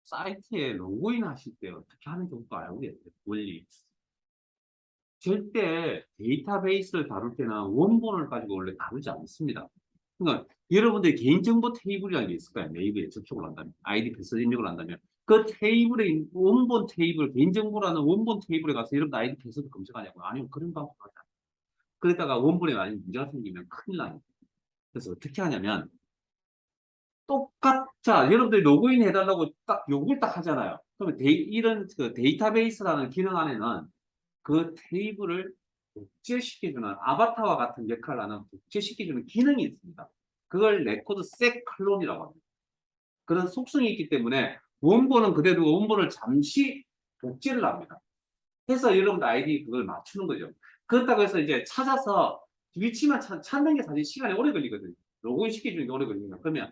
사이트에 로그인 하실 때 어떻게 하는 정도 알고 계세요? 원리. 절대 데이터베이스를 다룰 때는 원본을 가지고 원래 다루지 않습니다. 그러니까 여러분들의 개인정보 테이블이라는 게 있을 거예요. 네이버에 접속을 한다면. 아이디 패스워드 입력을 한다면. 그 테이블에, 원본 테이블, 개인정보라는 원본 테이블에 가서 여러분들 아이디 패스워드 검색하냐고요. 아니면 그런 방법 하지 않아요. 그러다가 원본에 많이 문제가 생기면 큰일 나요. 그래서 어떻게 하냐면, 자, 여러분들이 로그인 해달라고 딱 요구를 딱 하잖아요. 그러면 이런 그 데이터베이스라는 기능 안에는 그 테이블을 복제시켜주는 아바타와 같은 역할을 하는 복제시켜주는 기능이 있습니다. 그걸 레코드 셋 클론이라고 합니다. 그런 속성이 있기 때문에 원본은 그대로 원본을 잠시 복제를 합니다. 해서 여러분들 아이디 그걸 맞추는 거죠. 그렇다고 해서 이제 찾아서 위치만 찾는 게 사실 시간이 오래 걸리거든요. 로그인 시켜주는 게 오래 걸립니다. 그러면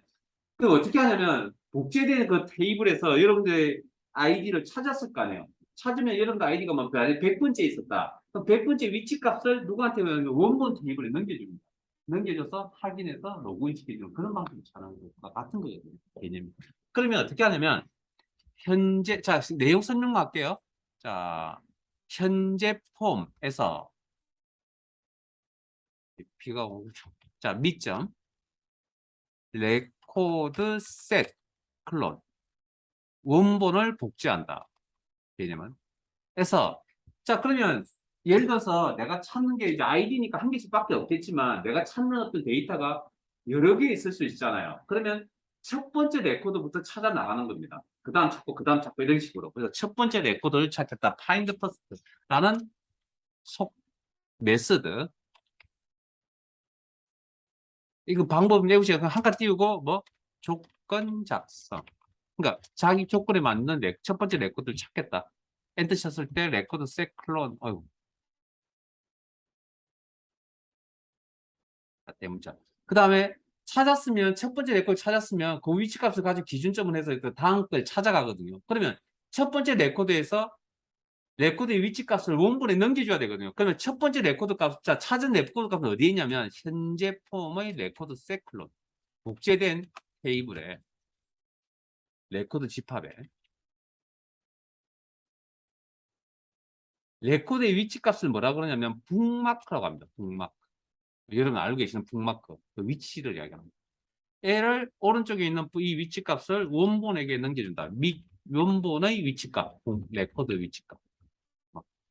그 어떻게 하냐면 복제된 그 테이블에서 여러분들의 아이디를 찾았을 거 아니에요. 찾으면 여러분들 아이디가 막 100번째 있었다. 그럼 100번째 위치 값을 누구한테 원본 테이블에 넘겨줍니다. 넘겨줘서 확인해서 로그인 시켜주는 그런 방식을 잘하는 것과 같은 거거든요. 개념이. 그러면 어떻게 하냐면 현재 자 내용 설명만 할게요. 자 현재 폼에서 비가 오고 자 밑점 레코드 셋 클론 원본을 복제한다. 개념은. 그래서, 자, 그러면, 예를 들어서 내가 찾는 게 이제 아이디니까 한 개씩밖에 없겠지만, 내가 찾는 어떤 데이터가 여러 개 있을 수 있잖아요. 그러면 첫 번째 레코드부터 찾아 나가는 겁니다. 그 다음 찾고, 그 다음 찾고, 이런 식으로. 그래서 첫 번째 레코드를 찾겠다. find first라는 메서드. 이거 방법 내우시고 한 칸 띄우고, 뭐, 조건 작성. 그러니까 자기 조건에 맞는 첫 번째 레코드를 찾겠다. 엔터 쳤을 때 레코드 셋 클론, 대문자. 그 다음에 찾았으면, 첫 번째 레코드 찾았으면 그 위치 값을 가지고 기준점을 해서 그 다음 걸 찾아가거든요. 그러면 첫 번째 레코드에서 레코드의 위치 값을 원본에 넘겨줘야 되거든요. 그러면 첫 번째 레코드 값, 자, 찾은 레코드 값은 어디에 있냐면, 현재 폼의 레코드 셋 클론. 복제된 테이블에, 레코드 집합에, 레코드의 위치 값을 뭐라 그러냐면, 북마크라고 합니다. 북마크. 여러분 알고 계시는 북마크. 그 위치를 이야기합니다. 얘를 오른쪽에 있는 이 위치 값을 원본에게 넘겨준다. 원본의 위치 값, 레코드 위치 값.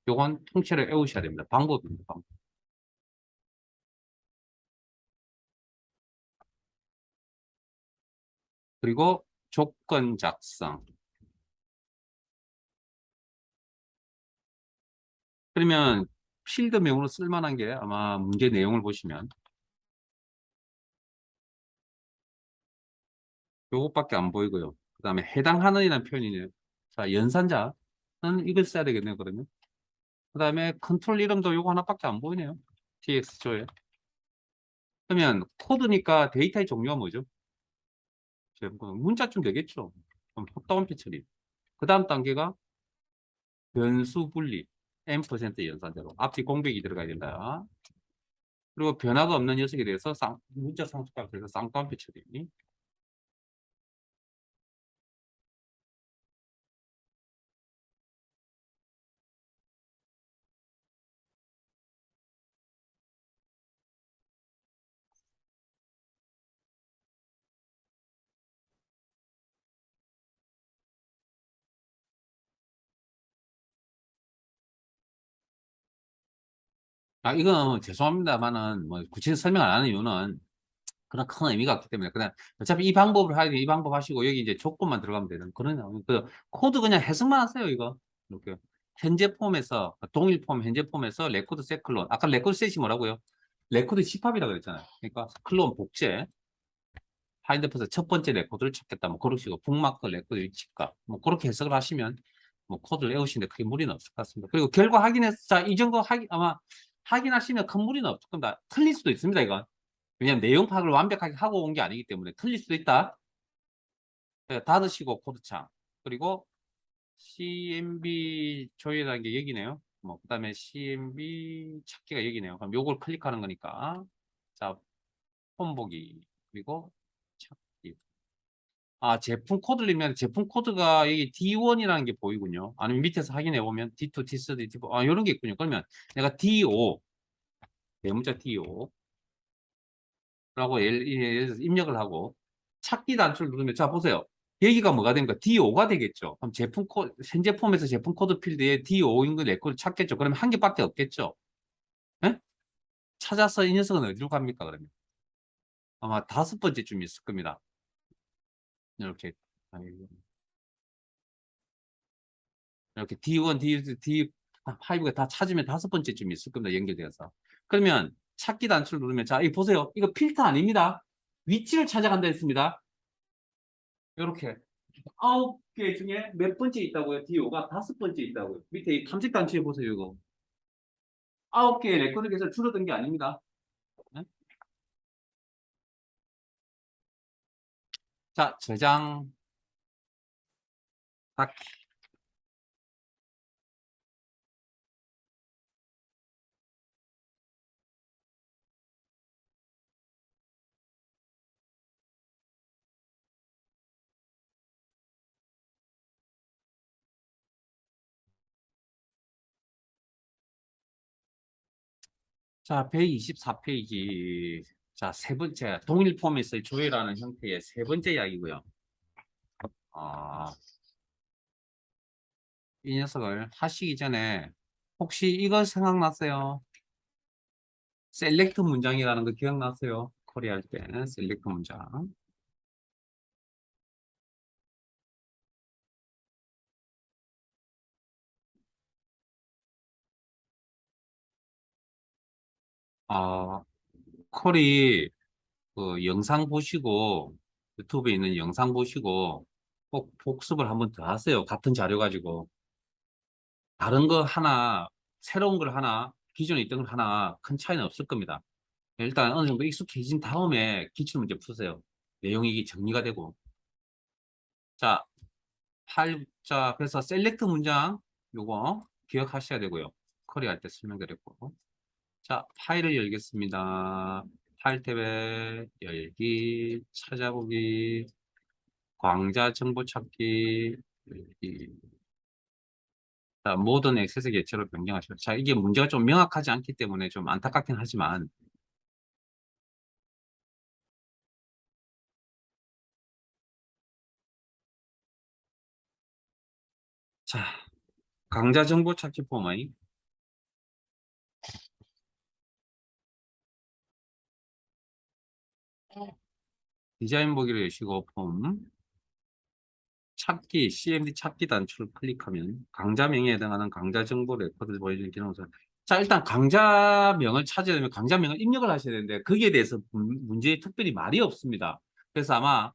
요건 통째로 외우셔야 됩니다. 방법입니다. 방법. 그리고 조건 작성. 그러면 필드 명으로 쓸만한 게 아마 문제 내용을 보시면 요것밖에 안 보이고요. 그 다음에 해당하는이라는 표현이네요. 자, 연산자는 이걸 써야 되겠네요. 그러면. 그 다음에 컨트롤 이름도 요거 하나밖에 안 보이네요. tx조에. 그러면 코드니까 데이터의 종류가 뭐죠? 문자쯤 되겠죠. 그럼 헛다운표 처리. 그 다음 단계가 변수 분리. n% 연산자로. 앞뒤 공백이 들어가야 된다. 그리고 변화가 없는 녀석에 대해서 문자 상수값 그래서 쌍따옴표 처리. 이건 죄송합니다만은, 뭐, 구체적 설명 안 하는 이유는 그런 큰 의미가 없기 때문에, 그냥 어차피 이 방법을 하기, 이 방법 하시고, 여기 이제 조건만 들어가면 되는 그런, 코드 그냥 해석만 하세요, 이거. 이렇게. 현재 폼에서, 동일 폼, 현재 폼에서 레코드 셋 클론. 아까 레코드 셋이 뭐라고요? 레코드 집합이라고 그랬잖아요. 그러니까 클론 복제. 파인드에서 첫 번째 레코드를 찾겠다. 뭐, 그러시고, 북마크 레코드 위치값. 뭐, 그렇게 해석을 하시면, 뭐, 코드를 외우시는데 크게 무리는 없을 것 같습니다. 그리고 결과 확인해서, 자, 이 정도 아마 확인하시면 큰 무리는 없을 겁니다. 틀릴 수도 있습니다, 이건. 왜냐면 내용 파악을 완벽하게 하고 온 게 아니기 때문에 틀릴 수도 있다. 닫으시고 코드창. 그리고 CMB 조회라는 게 여기네요. 뭐, 그 다음에 CMB 찾기가 여기네요. 그럼 요걸 클릭하는 거니까. 자, 폼 보기. 그리고 찾기. 제품 코드를 넣으면 제품 코드가 여기 D1이라는 게 보이군요. 아니면 밑에서 확인해 보면 D2, D3, D4. 요런 게 있군요. 그러면 내가 D5, 대문자 D5. 라고 예를 들어서 입력을 하고 찾기 단추를 누르면 자 보세요. 여기가 뭐가 됩니까? D5가 되겠죠. 그럼 제품 코드 현재 폼에서 제품 코드 필드에 D5인 거 레코드 찾겠죠. 그러면 한 개밖에 없겠죠. 예? 찾아서 이 녀석은 어디로 갑니까? 그러면 아마 다섯 번째쯤 있을 겁니다. 이렇게 이렇게 D1, D5가 다 찾으면 다섯 번째쯤 있을 겁니다. 연결되어서. 그러면 찾기 단추를 누르면 자, 이 보세요. 이거 필터 아닙니다. 위치를 찾아간다 했습니다. 이렇게 9개 중에 몇 번째 있다고요? DO가 다섯 번째 있다고요. 밑에 이 탐색 단추에 보세요, 이거. 9개의 레코드에서 줄어든 게 아닙니다. 네? 자, 저장, 닫기. 자, 124페이지. 자, 세 번째, 동일 폼에서의 조회라는 형태의 세 번째 이야기고요. 아, 이 녀석을 하시기 전에 혹시 이거 생각났어요? 셀렉트 문장이라는 거 기억나세요? 코리할 때 셀렉트 문장. 아, 콜이 그 영상 보시고 유튜브에 있는 영상 보시고 꼭 복습을 한번 더 하세요. 같은 자료 가지고 다른 거 하나 새로운 걸 하나 기존에 있던 걸 하나 큰 차이는 없을 겁니다. 일단 어느 정도 익숙해진 다음에 기출 문제 푸세요. 내용이 정리가 되고 자, 그래서 셀렉트 문장 요거 기억하셔야 되고요. 커리할 때 설명드렸고 자, 파일을 열겠습니다. 파일 탭에 열기, 찾아보기, 광자 정보 찾기, 자, 모든 액세스 개체로 변경하시고. 자, 이게 문제가 좀 명확하지 않기 때문에 좀 안타깝긴 하지만, 자, 강자 정보 찾기 폼의 디자인 보기를 여시고 폼, 찾기, CMD 찾기 단추를 클릭하면 강자명에 해당하는 강자 정보 레코드를 보여주는 기능을 자, 일단 강자명을 찾으려면 강자명을 입력을 하셔야 되는데, 거기에 대해서 문제에 특별히 말이 없습니다. 그래서 아마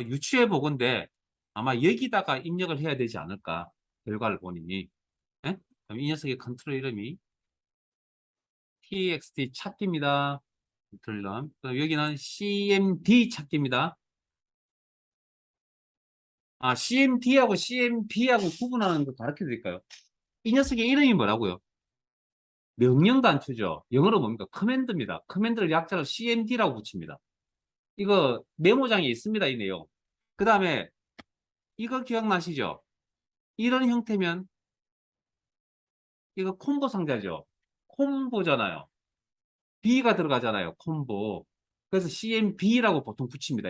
유추해 보건데 아마 여기다가 입력을 해야 되지 않을까 결과를 보니 예? 그럼 이 녀석의 컨트롤 이름이 txt 찾기입니다. 그럼 여기는 cmd 찾기입니다. cmd하고 cmp하고 구분하는 거 가르쳐 드릴까요? 이 녀석의 이름이 뭐라고요? 명령 단추죠. 영어로 뭡니까? 커맨드입니다. 커맨드를 약자로 cmd라고 붙입니다. 이거 메모장에 있습니다. 이 내용. 그 다음에 이거 기억나시죠? 이런 형태면 이거 콤보 상자죠. 콤보잖아요. B가 들어가잖아요. 콤보. 그래서 CMB라고 보통 붙입니다.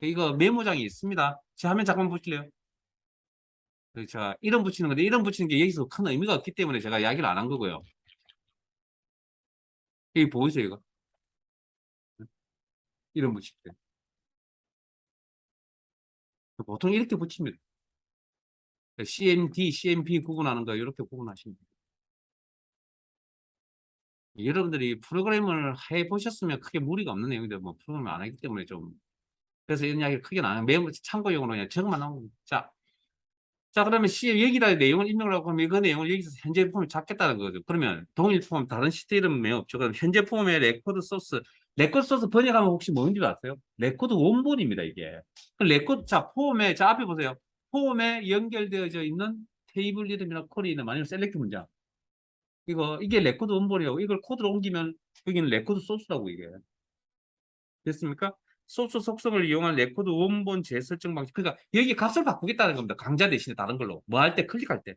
이거 메모장이 있습니다. 제 화면 잠깐 보실래요? 제가 이름 붙이는 건데 이름 붙이는 게 여기서 큰 의미가 없기 때문에 제가 이야기를 안 한 거고요. 여기 보이세요, 이거? 이런 붙일때. 보통 이렇게 붙입니다. CMD, CMP 구분하는 거 이렇게 구분하시면 돼요. 여러분들이 프로그램을 해 보셨으면 크게 무리가 없는 내용인데 뭐 프로그램을 안 하기 때문에 좀 그래서 이런 이야기를 크게 안 해요. 매우 참고용으로 그냥 적어만 나온 겁니다. 자 그러면 여기다 내용을 입력을 하고 하면 그 내용을 여기서 현재 폼을 잡겠다는 거죠. 그러면 동일 폼 다른 시트 이름은 매우 없죠. 그럼 현재 폼의 레코드 소스 번역하면 혹시 뭔지 아세요? 레코드 원본입니다, 이게. 레코드, 자, 자, 앞에 보세요. 폼에 연결되어져 있는 테이블 이름이나 쿼리 이름 아니면 셀렉트 문장. 이게 레코드 원본이라고. 이걸 코드로 옮기면 여기는 레코드 소스라고 이게. 됐습니까? 소스 속성을 이용한 레코드 원본 재설정 방식. 그러니까 여기 값을 바꾸겠다는 겁니다. 강자 대신에 다른 걸로. 뭐 할 때 클릭할 때.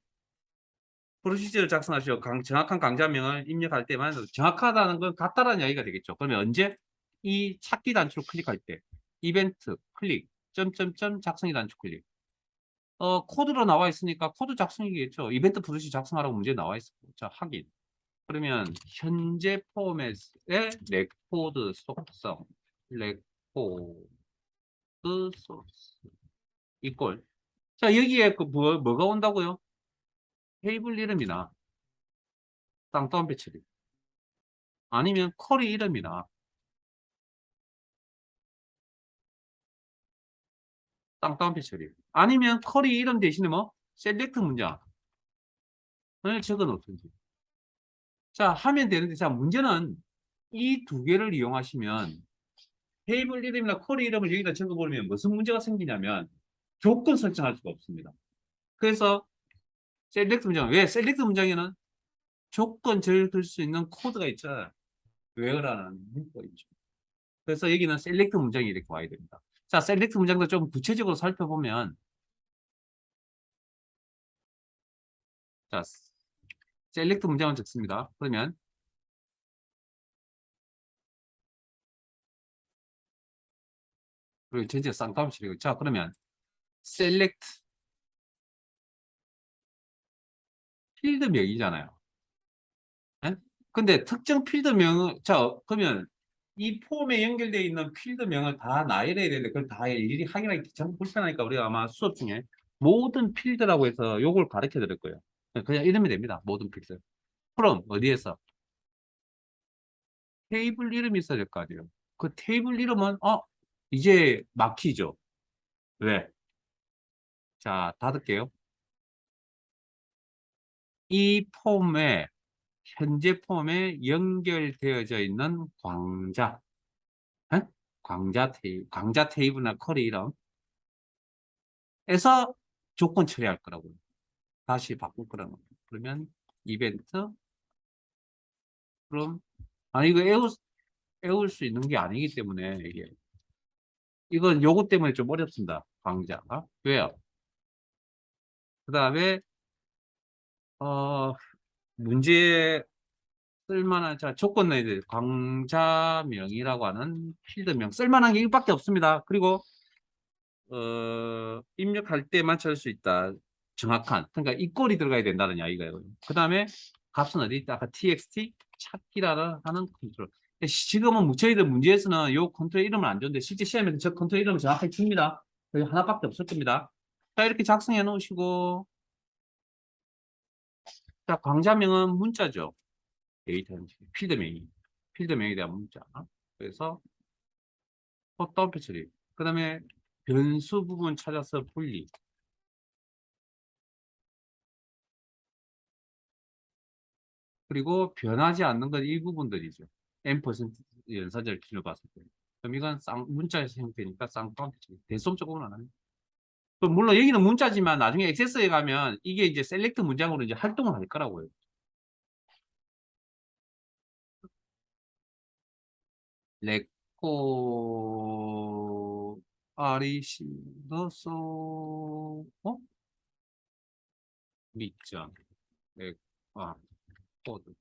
프로시저를 작성하시고 정확한 강좌명을 입력할 때만 정확하다는 건 같다라는 이야기가 되겠죠. 그러면 언제? 이 찾기 단추를 클릭할 때. 이벤트 클릭. 점점점 작성이 단추 클릭. 코드로 나와 있으니까 코드 작성이겠죠. 이벤트 프로시 작성하라고 문제 나와 있어. 자, 확인. 그러면 현재 포맷의 레코드 속성. 레코드 소스. 이꼴. 자, 여기에 뭐가 온다고요? 테이블 이름이나 쌍따옴표 처리. 아니면 쿼리 이름이나 쌍따옴표 처리. 아니면 쿼리 이름 대신에 뭐 셀렉트 문장을 적어 놓든지. 자, 하면 되는데, 자, 문제는 이 두 개를 이용하시면 테이블 이름이나 쿼리 이름을 여기다 적어버리면 무슨 문제가 생기냐면 조건 설정할 수가 없습니다. 그래서 셀렉트 문장, 왜 셀렉트 문장에는 조건 적을 수 있는 코드가 있잖아요. 웨어라는 문구가 있죠. 그래서 여기는 셀렉트 문장이 이렇게 와야 됩니다. 자, 셀렉트 문장도 좀 구체적으로 살펴보면, 자, 셀렉트 문장을 적습니다. 그러면, 그리고 전체 쌍따옴표치고 자, 그러면, 셀렉트 필드명이잖아요. 예? 근데 특정 필드명은, 자, 그러면, 이 폼에 연결되어 있는 필드명을 다 나열해야 되는데, 그걸 다 일일이 확인하기 참 불편하니까, 우리가 아마 수업 중에 모든 필드라고 해서 요걸 가르쳐 드릴 거예요. 그냥 이러면 됩니다. 모든 필드. 그럼, 어디에서? 테이블 이름이 있어야 될 거 아니에요. 그 테이블 이름은 이제 막히죠. 왜? 자, 닫을게요. 이 폼에 현재 폼에 연결되어져 있는 광자, 에? 광자 테이블이나 쿼리 이름에서 조건 처리할 거라고요. 다시 바꿀 거라고. 그러면 이벤트 그럼 이거 외울 수 있는 게 아니기 때문에 이건 요거 때문에 좀 어렵습니다. 광자가 왜요? 그 다음에 문제 쓸만한 자 조건 내야 돼요. 광자명이라고 하는 필드명 쓸만한 게 이밖에 없습니다. 그리고 입력할 때만 찾을 수 있다. 정확한 그러니까 이 꼴이 들어가야 된다는 이야기가요. 그 다음에 값은 어디 있다? 아까 txt 찾기라는 하는 컨트롤. 지금은 저희들 문제에서는 요 컨트롤 이름을 안 줬는데 실제 시험에서 저 컨트롤 이름을 정확하게 줍니다. 여기 하나밖에 없을 겁니다. 자 이렇게 작성해 놓으시고 자 광자명은 문자죠. 데이터 형식, 필드명에 대한 문자. 그래서 다운표 처리. 그 다음에 변수 부분 찾아서 분리. 그리고 변하지 않는 건 이 부분들이죠. n% 연산자를 필요 봤을 때. 그럼 이건 문자 형태니까 쌍따옴표 처리. 대수업적으로는 안 합니다. 물론 여기는 문자지만 나중에 액세스에 가면 이게 이제 셀렉트 문장으로 이제 활동을 할 거라고요. 레코 아리시더소 밑장 레 코드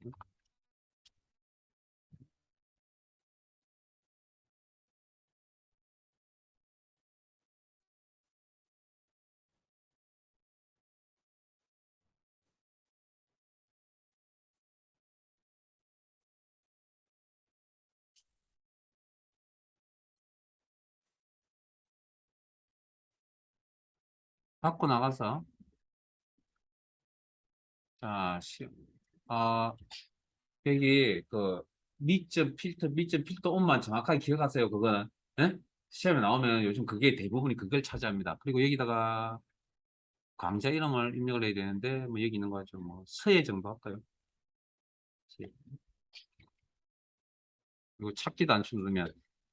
받고 나가서, 자, 여기, 미점 필터 온만 정확하게 기억하세요. 그거는. 예? 시험에 나오면 요즘 그게 대부분이 그걸 차지합니다. 그리고 여기다가 강좌 이름을 입력을 해야 되는데, 뭐, 여기 있는 거죠. 뭐, 서예 정도 할까요? 서예. 그리고 찾기도 안 누르면,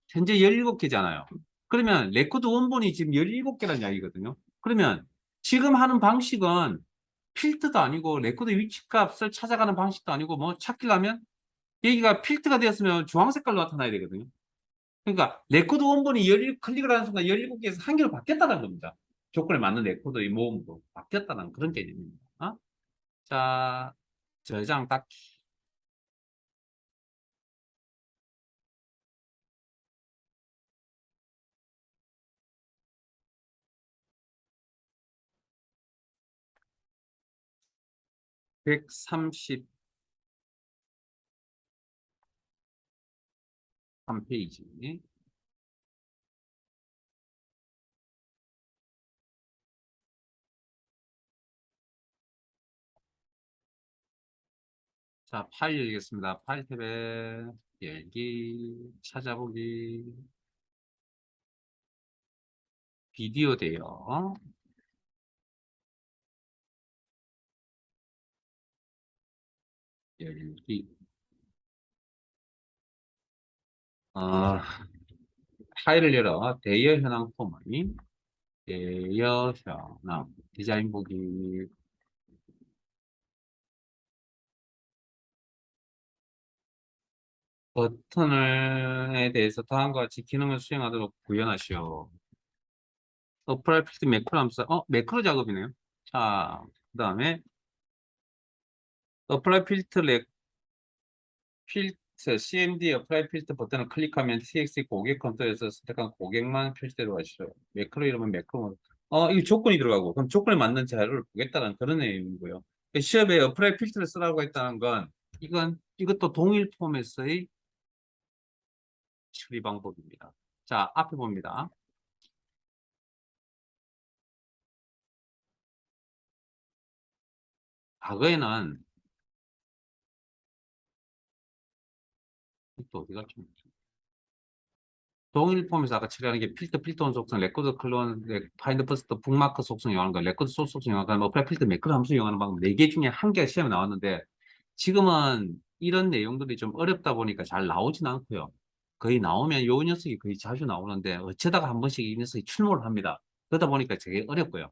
현재 17개잖아요. 그러면 레코드 원본이 지금 17개란 이야기거든요. 그러면 지금 하는 방식은 필드도 아니고 레코드 위치값을 찾아가는 방식도 아니고 뭐 찾기를 하면 여기가 필드가 되었으면 주황 색깔로 나타나야 되거든요. 그러니까 레코드 원본이 17, 클릭을 하는 순간 17개에서 한 개로 바뀌었다는 겁니다. 조건에 맞는 레코드의 모음도 바뀌었다는 그런 개념입니다. 어? 자, 저장 딱 133페이지. 자, 파일 열겠습니다. 파일 탭에 열기, 찾아보기, 비디오 돼요. 열기. 어, 파일을 열어. 대여 현황 포머리, 대여 현황, 디자인 보기, 버튼에 대해서 다음과 같이 기능을 수행하도록 구현하시오. 어플라이 필드 매크로 함수, 매크로 작업이네요. 자, 그 다음에 어플라이 필트, CMD 어플라이 필트 버튼을 클릭하면 TXT 고객 컨트롤에서 선택한 고객만 표시되도록 하시오. 매크로 이름은 매크로. 이거 조건이 들어가고, 그럼 조건에 맞는 자료를 보겠다는 그런 내용이고요. 시험에 어플라이 필트를 쓰라고 했다는 건, 이것도 동일 포맷의 처리 방법입니다. 자, 앞에 봅니다. 과거에는, 또 어디 갔죠? 동일 폼에서 아까 처리하는 게 필터 온 속성, 레코드 클론, 파인드 버스트, 북마크 속성 이용하는 거, 레코드 소스 속성 이용하는 거, 어플라이 필터 매크로 함수 이용하는 방법 4개 중에 한 개가 시험에 나왔는데 지금은 이런 내용들이 좀 어렵다 보니까 잘 나오진 않고요. 거의 나오면 요 녀석이 거의 자주 나오는데 어쩌다가 한 번씩 이 녀석이 출몰을 합니다. 그러다 보니까 되게 어렵고요.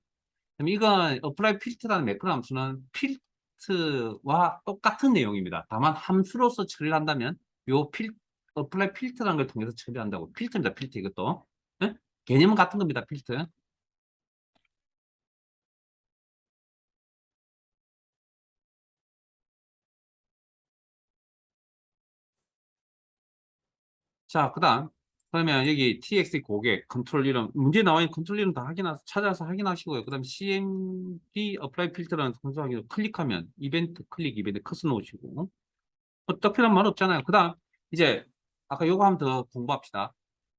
그럼 이건 어플라이 필터라는 매크로 함수는 필트와 똑같은 내용입니다. 다만 함수로서 처리를 한다면 요 어플라이 필터라는 걸 통해서 처리한다고. 필터입니다. 필터 이것도. 예? 개념은 같은 겁니다. 필터. 자, 그러면 여기 TXT 고객 컨트롤 이름 문제 나와 있는 컨트롤 이름 다 찾아서 확인하시고요. 그다음 CMD 어플라이 필터라는 순서 확인 클릭하면 이벤트 클릭 이벤트 커서 놓으시고 특별한 말 없잖아요. 그다음 이제 아까 요거 한번 더 공부합시다.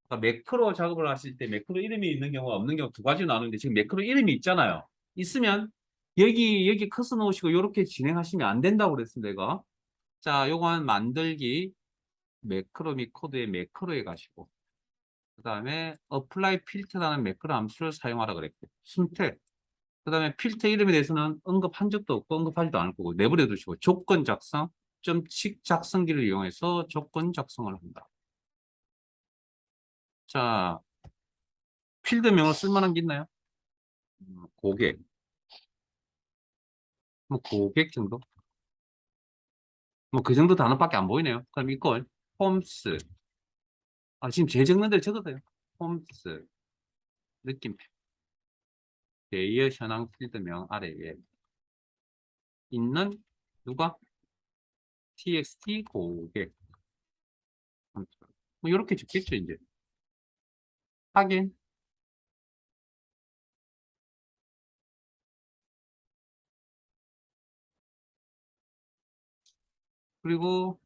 그러니까 매크로 작업을 하실 때 매크로 이름이 있는 경우가 없는 경우 두 가지 나누는데 지금 매크로 이름이 있잖아요. 있으면 여기 커서 놓으시고 이렇게 진행하시면 안 된다고 그랬습니다. 이거. 자, 요거는 만들기 매크로 및 코드의 매크로에 가시고 그 다음에 apply filter라는 매크로 함수를 사용하라 그랬고 선택 그 다음에 필터 이름에 대해서는 언급한 적도 없고 언급하지도 않을 거고 내버려 두시고 조건 작성 점칙 작성기를 이용해서 조건 작성을 한다. 자, 필드명을 쓸만한 게 있나요? 고객. 뭐 고객 정도? 뭐 그 정도 단어밖에 안 보이네요. 그럼 이걸 홈스. 지금 제 적는 대로 적어도 돼요. 홈스. 느낌. 대여 현황 필드명 아래에 있는 누가? txt 고객. 뭐 이렇게 적겠죠, 이제. 확인. 그리고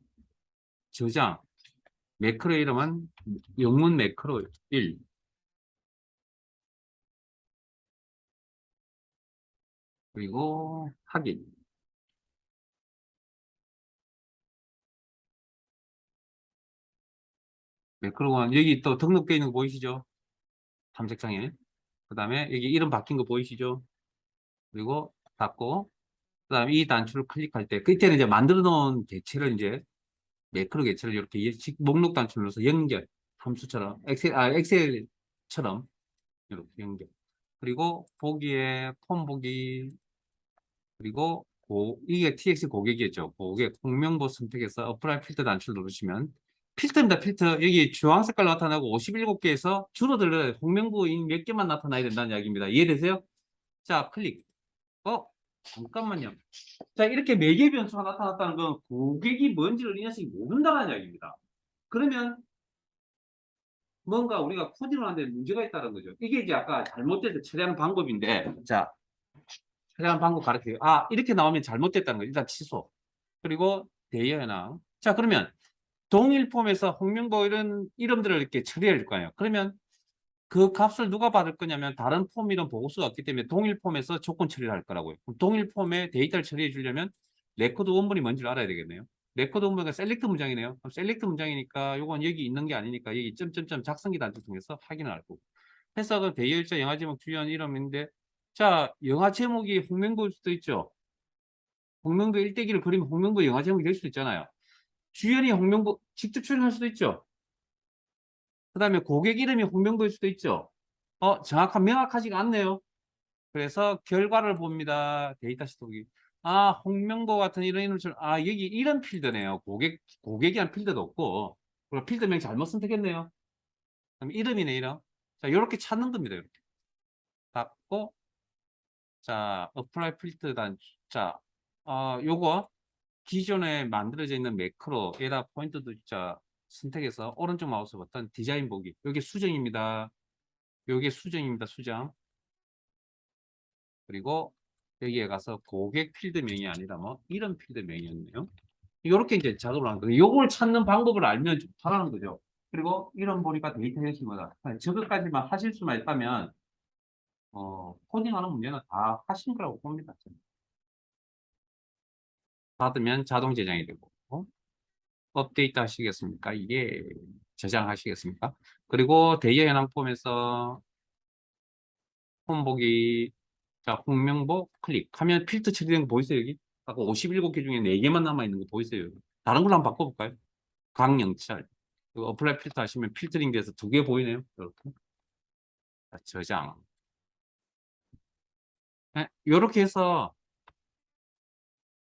저장. 매크로 이름은 영문 매크로 1. 그리고 확인. 네, 그리고 여기 또 등록되어 있는 거 보이시죠? 탐색창에. 그 다음에 여기 이름 바뀐 거 보이시죠? 그리고 닫고, 그 다음에 이 단추를 클릭할 때, 그때는 이제 만들어 놓은 객체를 이제, 매크로 객체를 이렇게 목록 단추를 눌러서 연결, 함수처럼, 엑셀처럼 이렇게 연결. 그리고 보기에 폼 보기, 그리고 이게 TX 고객이겠죠. 고객, 공명보 선택해서 어플라이 필터 단추를 누르시면, 필터입니다, 필터. 여기 주황 색깔 나타나고 57개에서 줄어들어요. 공명부인 몇 개만 나타나야 된다는 이야기입니다. 이해되세요? 자, 클릭. 잠깐만요. 자, 이렇게 4개 변수가 나타났다는 건 고객이 뭔지를 이 녀석이 모른다는 이야기입니다. 그러면 뭔가 우리가 코딩을 하는데 문제가 있다는 거죠. 이게 이제 아까 잘못돼서 처리하는 방법인데, 자, 처리하는 방법 가르쳐요. 아, 이렇게 나오면 잘못됐다는 거 일단 취소. 그리고 대여 현황. 자, 그러면 동일 폼에서 홍명보 이런 이름들을 이렇게 처리할 거예요. 그러면 그 값을 누가 받을 거냐면 다른 폼 이름 보고수가 없기 때문에 동일 폼에서 조건 처리를 할 거라고요. 그럼 동일 폼에 데이터를 처리해 주려면 레코드 원본이 뭔지를 알아야 되겠네요. 레코드 원본은 셀렉트 문장이네요. 그럼 셀렉트 문장이니까 이건 여기 있는 게 아니니까 여기 점점점 작성기 단추 통해서 확인을 할 거고. 해석은 대여일자 영화 제목 주연 이름인데 자, 영화 제목이 홍명보일 수도 있죠. 홍명보 일대기를 그리면 홍명보 영화 제목이 될 수도 있잖아요. 주연이 홍명보 직접 출연할 수도 있죠. 그 다음에 고객 이름이 홍명보일 수도 있죠. 명확하지가 않네요. 그래서 결과를 봅니다. 데이터 시트보기. 아, 홍명보 같은 이런 이름처럼, 아, 여기 이런 필드네요. 고객이란 필드도 없고, 그리고 필드명 잘못 선택했네요. 그럼 이름이네, 이름. 자, 이렇게 찾는 겁니다. 이렇게. 닫고, 자, 어플라이 필드 자, 요거 기존에 만들어져 있는 매크로에다 포인트도 자, 선택해서 오른쪽 마우스 버튼 디자인 보기. 여기 수정입니다. 여기 수정입니다. 수정. 그리고 여기에 가서 고객 필드명이 아니라 뭐 이런 필드명이었네요. 이렇게 이제 작업을 하는 거예요. 요걸 찾는 방법을 알면 좀 잘하는 거죠. 그리고 이런 보니까 데이터 핵심이다. 저것까지만 하실 수만 있다면 코딩하는 문제는 다 하신 거라고 봅니다. 받으면 자동 저장이 되고 업데이트 하시겠습니까? 이게 저장하시겠습니까? 그리고 대여 현황 폼에서 폼 보기 자, 홍명보 클릭하면 필터 처리된 거 보이세요, 여기? 아까 57개 중에 4개만 남아있는 거 보이세요, 여기? 다른 걸로 한번 바꿔볼까요? 강영철. 어플라이 필터 하시면 필터링 돼서 2개 보이네요. 이렇게. 자, 저장. 네, 이렇게 해서